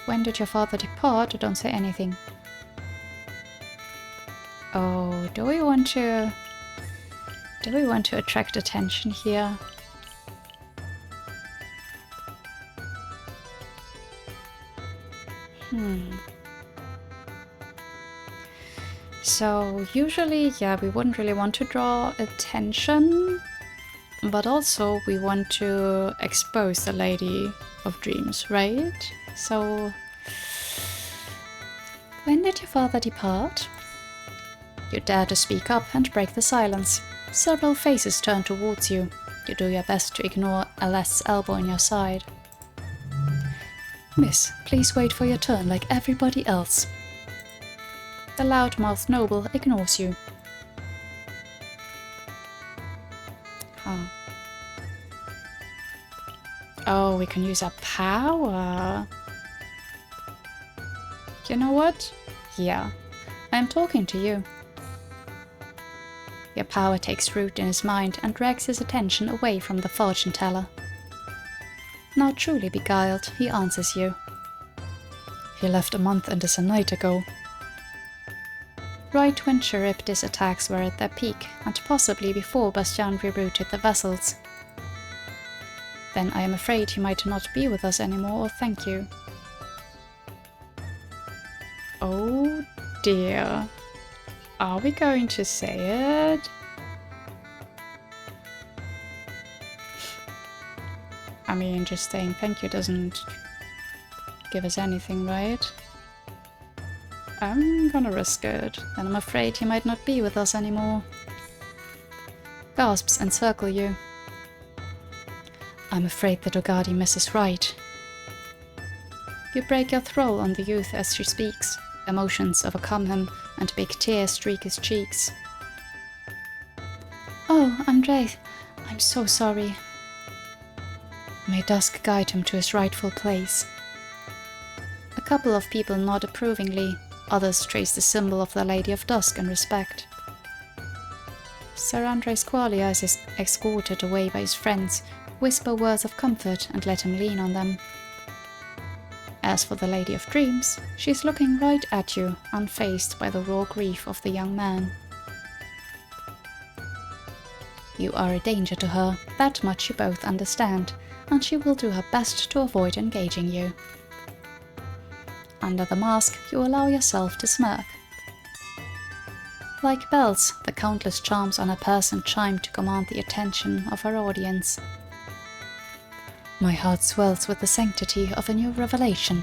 When did your father depart? Don't say anything. Oh, do we want to attract attention here? So usually, yeah, we wouldn't really want to draw attention, but also we want to expose the Lady of Dreams, right? So, when did your father depart? You dare to speak up and break the silence. Several faces turn towards you. You do your best to ignore Aleste's elbow in your side. Miss, please wait for your turn like everybody else. The loud-mouthed noble ignores you. Oh, we can use our power. You know what? Yeah, I'm talking to you. Your power takes root in his mind and drags his attention away from the fortune teller. Now truly beguiled, he answers you. He left a month and a night ago. right when Charybdis attacks were at their peak, and possibly before Bastian rerouted the vessels. Then I am afraid he might not be with us anymore, or thank you. Oh dear. Are we going to say it? I mean, just saying thank you doesn't give us anything, right? I'm gonna risk it. Then I'm afraid he might not be with us anymore. Gasps encircle you. I'm afraid the Dogadi miss is right. You break your thrall on the youth as she speaks. Emotions overcome him, and big tears streak his cheeks. Oh, Andrei, I'm so sorry. May dusk guide him to his rightful place. A couple of people nod approvingly, others trace the symbol of the Lady of Dusk in respect. Sir Andres Qualia is escorted away by his friends, whisper words of comfort and let him lean on them. As for the Lady of Dreams, she is looking right at you, unfazed by the raw grief of the young man. You are a danger to her, that much you both understand, and she will do her best to avoid engaging you. Under the mask, you allow yourself to smirk. Like bells, the countless charms on her person chime to command the attention of her audience. My heart swells with the sanctity of a new revelation.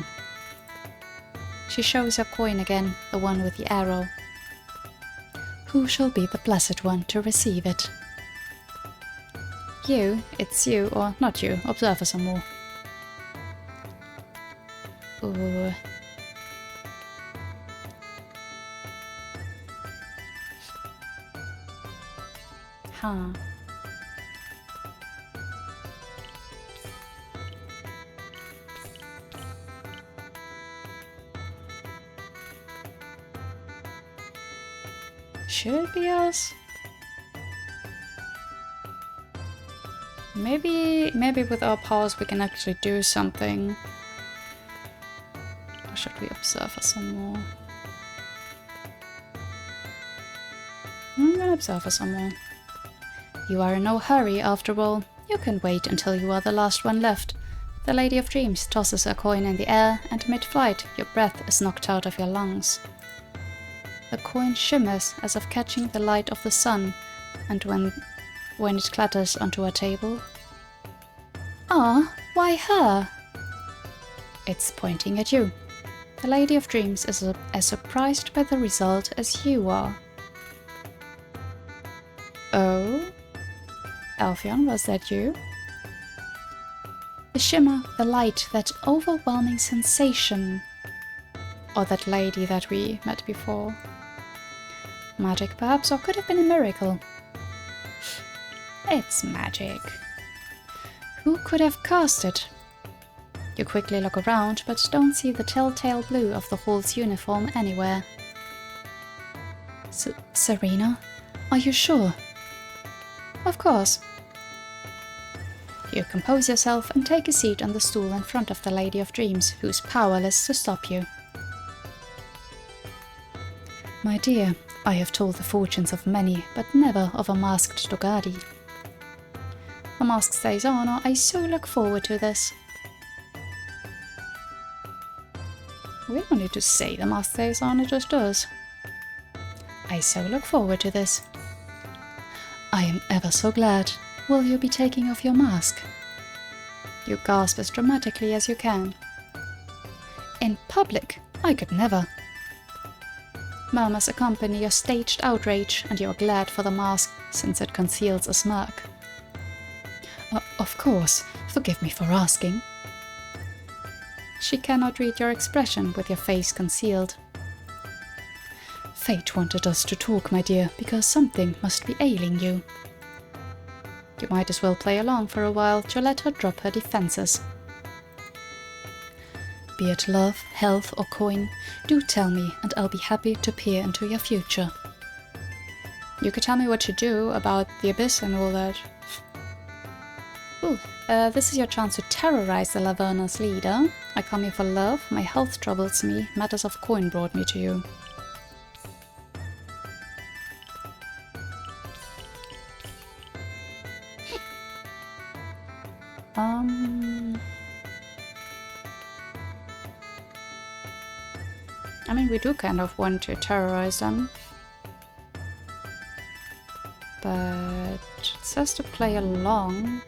She shows her coin again, the one with the arrow. Who shall be the blessed one to receive it? You, it's you, or not you, observe her some more. Ooh. Huh. Should it be us? Maybe with our powers we can actually do something. Or should we observe her some more? I'm gonna observe her some more. You are in no hurry, after all. You can wait until you are the last one left. The Lady of Dreams tosses a coin in the air, and mid-flight your breath is knocked out of your lungs. The coin shimmers as if catching the light of the sun, and when it clatters onto a table. Ah, why her? It's pointing at you. The Lady of Dreams is as surprised by the result as you are. Oh? Alfionn, was that you? The shimmer, the light, that overwhelming sensation. Or that lady that we met before? Magic, perhaps, or could have been a miracle. It's magic. Who could have cast it? You quickly look around, but don't see the telltale blue of the hall's uniform anywhere. Serena, are you sure? Of course. You compose yourself and take a seat on the stool in front of the Lady of Dreams, who's powerless to stop you. My dear, I have told the fortunes of many, but never of a masked Dogadi. The mask stays on, or I so look forward to this. We don't need to say the mask stays on, it just does. I so look forward to this. I am ever so glad. Will you be taking off your mask? You gasp as dramatically as you can. In public? I could never. Murmurs accompany your staged outrage, and you are glad for the mask, since it conceals a smirk. Of course, forgive me for asking. She cannot read your expression with your face concealed. Fate wanted us to talk, my dear, because something must be ailing you. You might as well play along for a while to let her drop her defenses. Be it love, health, or coin, do tell me, and I'll be happy to peer into your future. You could tell me what to do about the abyss and all that. Ooh, this is your chance to terrorize the Laverna's leader. I come here for love, my health troubles me, matters of coin brought me to you. I mean, we do kind of want to terrorize them. But it says to play along.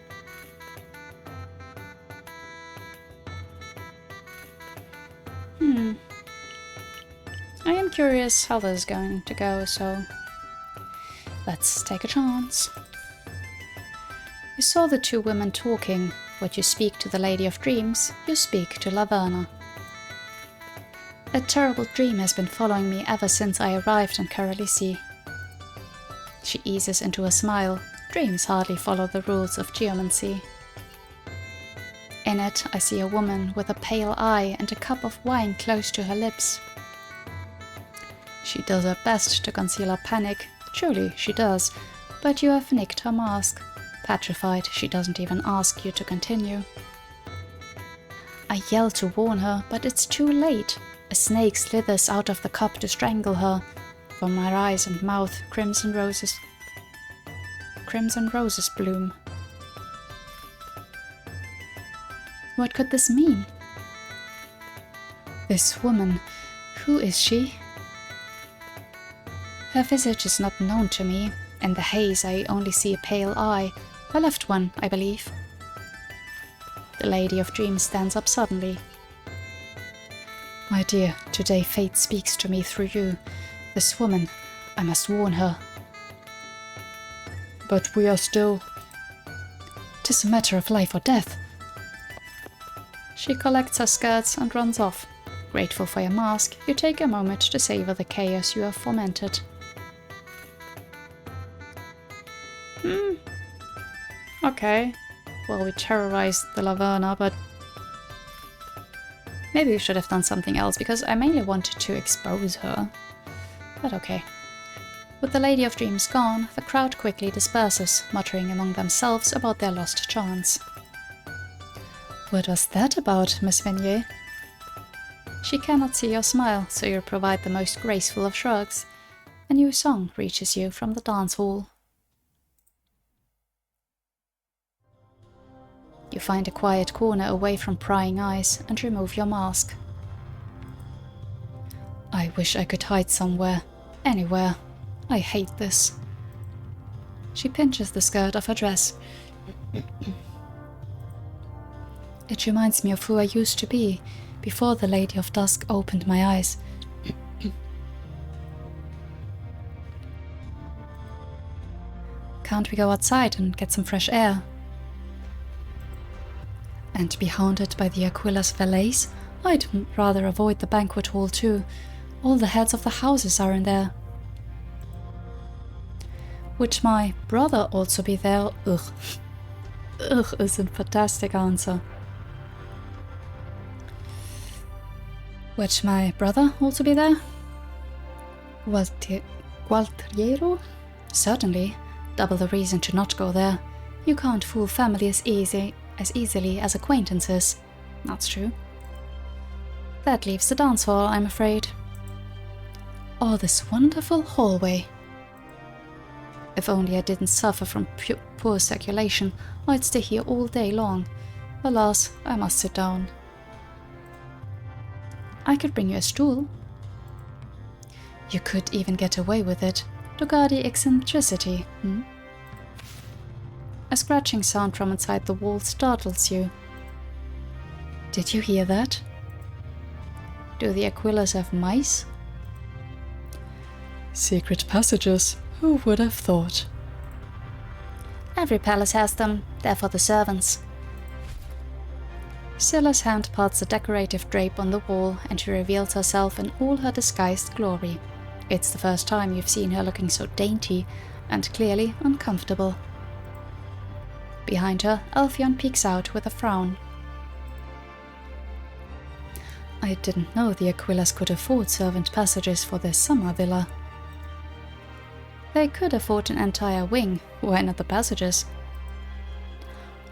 I am curious how this is going to go, so let's take a chance. You saw the two women talking. What you speak to the Lady of Dreams, you speak to Laverna. A terrible dream has been following me ever since I arrived in Carolisi. She eases into a smile. Dreams hardly follow the rules of geomancy. In it, I see a woman with a pale eye and a cup of wine close to her lips. She does her best to conceal her panic. Truly, she does. But you have nicked her mask. Petrified, she doesn't even ask you to continue. I yell to warn her, but it's too late. A snake slithers out of the cup to strangle her. From my eyes and mouth, crimson roses bloom. What could this mean? This woman, who is she? Her visage is not known to me. In the haze I only see a pale eye, a left one, I believe. The Lady of Dreams stands up suddenly. My dear, today fate speaks to me through you. This woman, I must warn her. But we are still... 'Tis a matter of life or death. She collects her skirts and runs off. Grateful for your mask, you take a moment to savor the chaos you have fomented. Okay. Well, we terrorized the Laverna, but maybe we should have done something else, because I mainly wanted to expose her. But okay. With the Lady of Dreams gone, the crowd quickly disperses, muttering among themselves about their lost chance. What was that about, Miss Venier? She cannot see your smile, so you provide the most graceful of shrugs. A new song reaches you from the dance hall. You find a quiet corner away from prying eyes and remove your mask. I wish I could hide somewhere. Anywhere. I hate this. She pinches the skirt of her dress. It reminds me of who I used to be, before the Lady of Dusk opened my eyes. Can't we go outside and get some fresh air? And be hounded by the Aquila's valets? I'd rather avoid the banquet hall too. All the heads of the houses are in there. Would my brother also be there? Ugh. Ugh is a fantastic answer. Would my brother also be there? Gualtiero? Certainly. Double the reason to not go there. You can't fool family as easily as acquaintances. That's true. That leaves the dance hall, I'm afraid. Oh, this wonderful hallway. If only I didn't suffer from poor circulation, I'd stay here all day long. Alas, I must sit down. I could bring you a stool. You could even get away with it. Dogadi eccentricity, A scratching sound from inside the wall startles you. Did you hear that? Do the Aquilas have mice? Secret passages. Who would have thought? Every palace has them. They're for the servants. Scylla's hand parts the decorative drape on the wall, and she reveals herself in all her disguised glory. It's the first time you've seen her looking so dainty and clearly uncomfortable. Behind her, Alphion peeks out with a frown. I didn't know the Aquilas could afford servant passages for their summer villa. They could afford an entire wing. Why not the passages?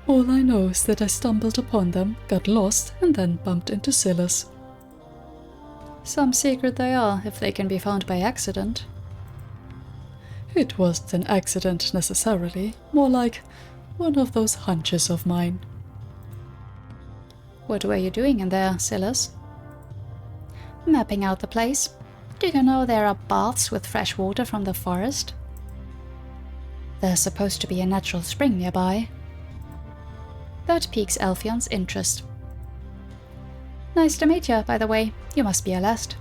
All I know is that I stumbled upon them, got lost, and then bumped into Scylla's. Some secret they are, if they can be found by accident. It wasn't an accident necessarily, more like one of those hunches of mine. What were you doing in there, Silas? Mapping out the place. Do you know there are baths with fresh water from the forest? There's supposed to be a natural spring nearby. That piques Alfion's interest. Nice to meet you, by the way. You must be Alest.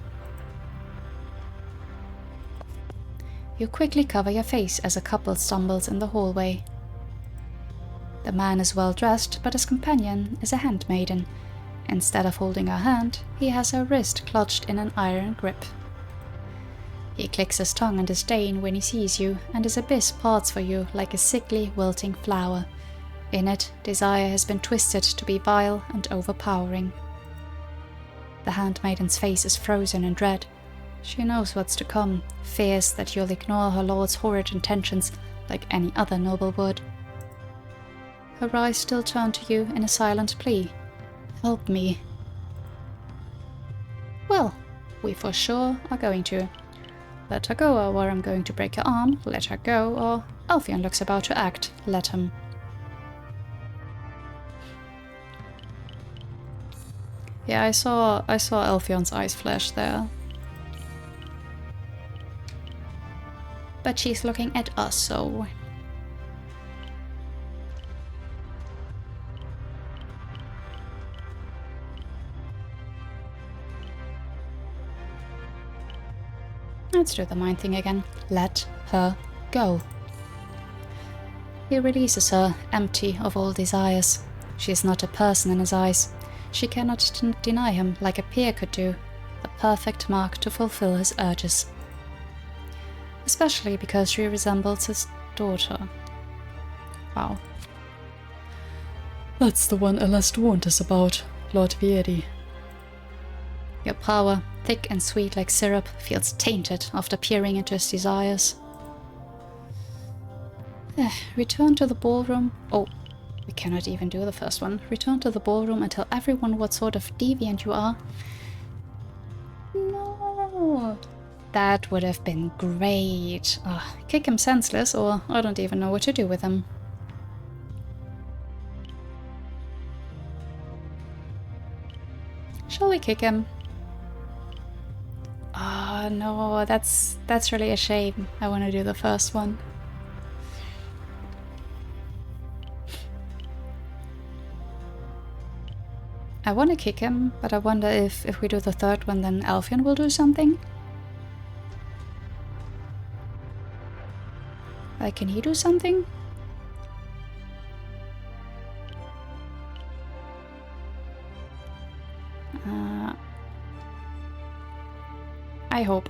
You quickly cover your face as a couple stumbles in the hallway. The man is well dressed, but his companion is a handmaiden. Instead of holding her hand, he has her wrist clutched in an iron grip. He clicks his tongue in disdain when he sees you, and his abyss parts for you like a sickly, wilting flower. In it, desire has been twisted to be vile and overpowering. The handmaiden's face is frozen in dread. She knows what's to come, fears that you'll ignore her lord's horrid intentions like any other noble would. Her eyes still turn to you in a silent plea. Help me. Well, we for sure are going to. Let her go, or I'm going to break her arm. Let her go, or Alfion looks about to act. Let him. Yeah, I saw Alfion's eyes flash there. But she's looking at us, so... Let's do the mind thing again. Let her go. He releases her, empty of all desires. She is not a person in his eyes. She cannot deny him like a peer could do, the perfect mark to fulfill his urges. Especially because she resembles his daughter. Wow. That's the one Alest warned us about, Lord Vieri. Your power, thick and sweet like syrup, feels tainted after peering into his desires. Return to the ballroom. Oh, we cannot even do the first one. Return to the ballroom and tell everyone what sort of deviant you are. No. That would have been great. Kick him senseless, or I don't even know what to do with him. Shall we kick him? Oh no, that's really a shame. I want to do the first one. I want to kick him, but I wonder if we do the third one, then Alfion will do something? Like, can he do something?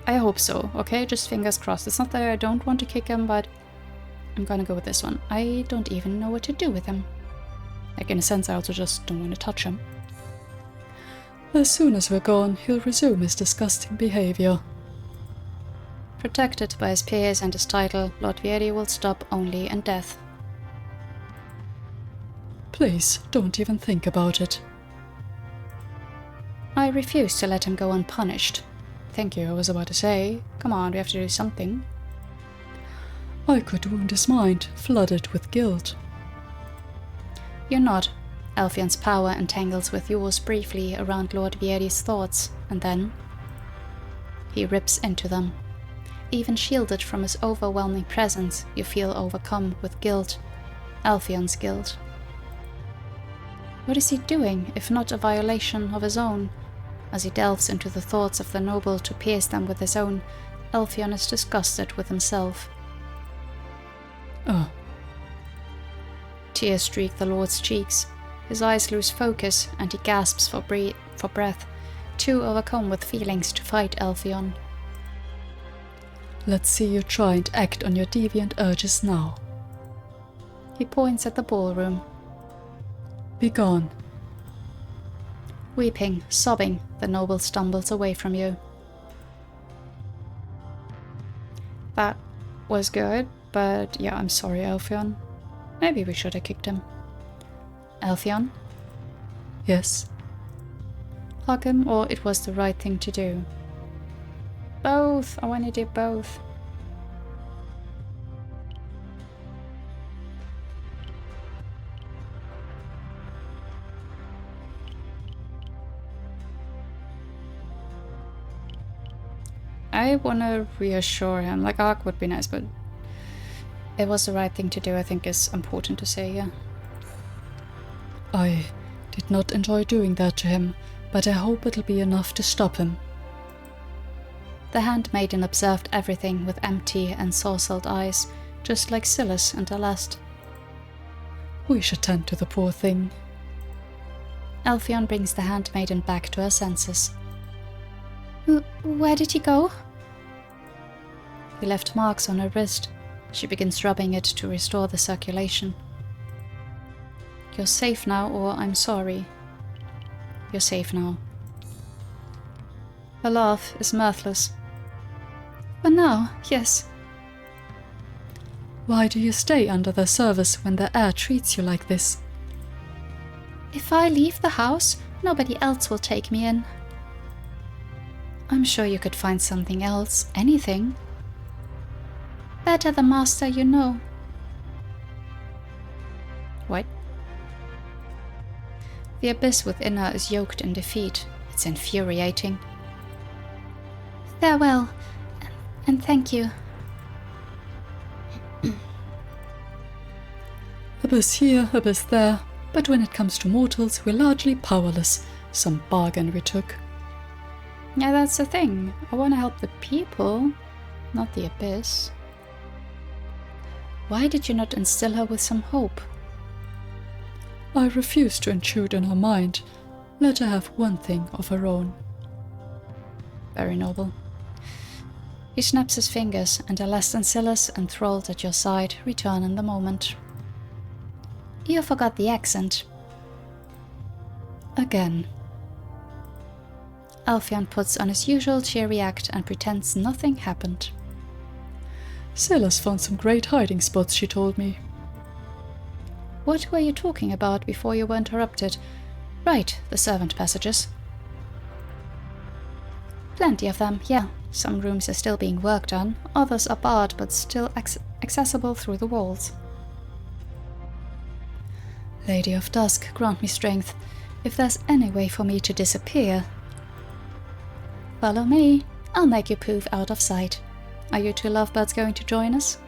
I hope so, okay? Just fingers crossed. It's not that I don't want to kick him, but I'm gonna go with this one. I don't even know what to do with him. Like, in a sense, I also just don't want to touch him. As soon as we're gone, he'll resume his disgusting behavior. Protected by his peers and his title, Lord Vieri will stop only in death. Please, don't even think about it. I refuse to let him go unpunished. Thank you, I was about to say. Come on, we have to do something. I could wound his mind, flooded with guilt. You're not. Alfion's power entangles with yours briefly around Lord Vieri's thoughts, and then he rips into them. Even shielded from his overwhelming presence, you feel overcome with guilt. Alfion's guilt. What is he doing, if not a violation of his own? As he delves into the thoughts of the noble to pierce them with his own, Alfion is disgusted with himself. Oh. Tears streak the lord's cheeks. His eyes lose focus, and he gasps for breath, too overcome with feelings to fight Alfion. Let's see you try and act on your deviant urges now. He points at the ballroom. Be gone. Weeping, sobbing, the noble stumbles away from you. That was good, but yeah, I'm sorry, Alfion. Maybe we should have kicked him. Alfion? Yes? Hug him, or it was the right thing to do? Both! I want to do both. I want to reassure him. Like, Ark would be nice, but it was the right thing to do, I think is important to say, yeah. I did not enjoy doing that to him, but I hope it'll be enough to stop him. The handmaiden observed everything with empty and sorcelled eyes, just like Silas and Alest. We should tend to the poor thing. Alphion brings the handmaiden back to her senses. Where did he go? He left marks on her wrist. She begins rubbing it to restore the circulation. You're safe now, or I'm sorry. You're safe now. Her laugh is mirthless. For now, yes. Why do you stay under their service when their heir treats you like this? If I leave the house, nobody else will take me in. I'm sure you could find something else, anything. Better the master you know. What? The abyss within her is yoked in defeat. It's infuriating. Farewell, and thank you. Abyss here, abyss there, but when it comes to mortals, we're largely powerless. Some bargain we took. Yeah, that's the thing. I want to help the people, not the abyss. Why did you not instill her with some hope? I refuse to intrude on her mind. Let her have one thing of her own. Very noble. He snaps his fingers, and Alest and Silas, enthralled at your side, return in the moment. You forgot the accent. Again. Alphion puts on his usual cheery act and pretends nothing happened. Silas found some great hiding spots, she told me. What were you talking about before you were interrupted? Right, the servant passages. Plenty of them, yeah. Some rooms are still being worked on, others are barred but still accessible through the walls. Lady of Dusk, grant me strength. If there's any way for me to disappear... Follow me. I'll make you poof out of sight. Are you two lovebirds going to join us?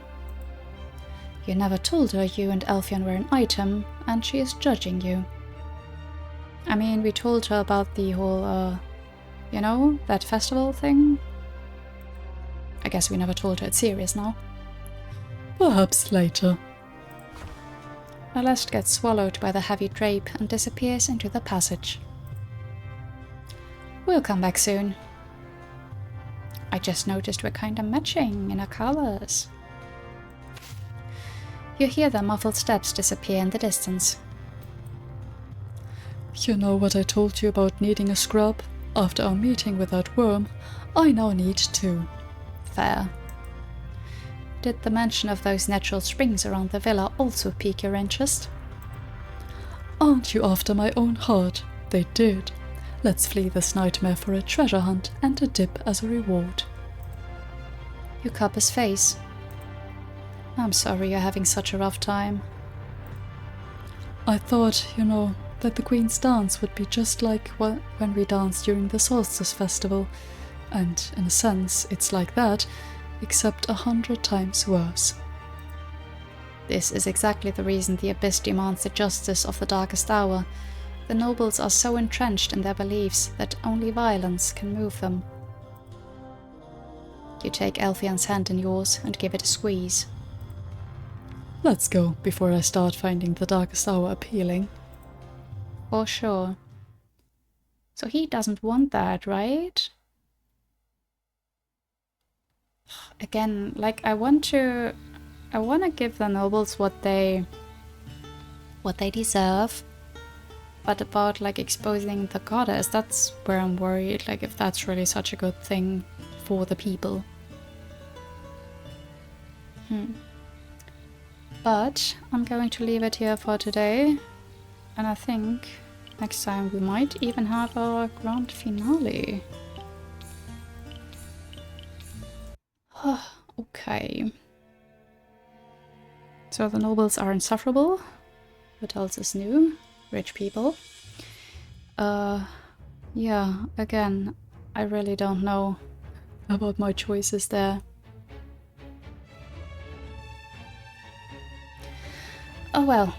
You never told her you and Alphion were an item, and she is judging you. I mean, we told her about the whole, you know, that festival thing? I guess we never told her it's serious now. Perhaps later. Alest gets swallowed by the heavy drape and disappears into the passage. We'll come back soon. I just noticed we're kinda matching in our colors. You hear their muffled steps disappear in the distance. You know what I told you about needing a scrub? After our meeting with that worm, I now need two. Fair. Did the mention of those natural springs around the villa also pique your interest? Aren't you after my own heart? They did. Let's flee this nightmare for a treasure hunt and a dip as a reward. You cup his face. I'm sorry you're having such a rough time. I thought, you know, that the Queen's dance would be just like when we danced during the Solstice Festival. And in a sense, it's like that, except 100 times worse. This is exactly the reason the Abyss demands the justice of the Darkest Hour. The nobles are so entrenched in their beliefs that only violence can move them. You take Alphion's hand in yours and give it a squeeze. Let's go, before I start finding the Darkest Hour appealing. For sure. So he doesn't want that, right? Again, like, I want to give the nobles what they deserve. But about, like, exposing the goddess, that's where I'm worried, like, if that's really such a good thing for the people. But I'm going to leave it here for today. And I think next time we might even have our grand finale. Okay. So the nobles are insufferable. What else is new? Rich people. Yeah, again, I really don't know about my choices there. Oh well.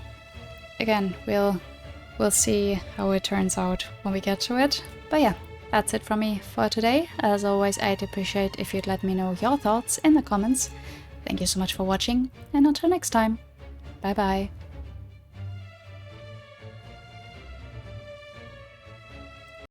Again, we'll see how it turns out when we get to it. But yeah, that's it from me for today. As always, I'd appreciate if you'd let me know your thoughts in the comments. Thank you so much for watching, and until next time, bye bye.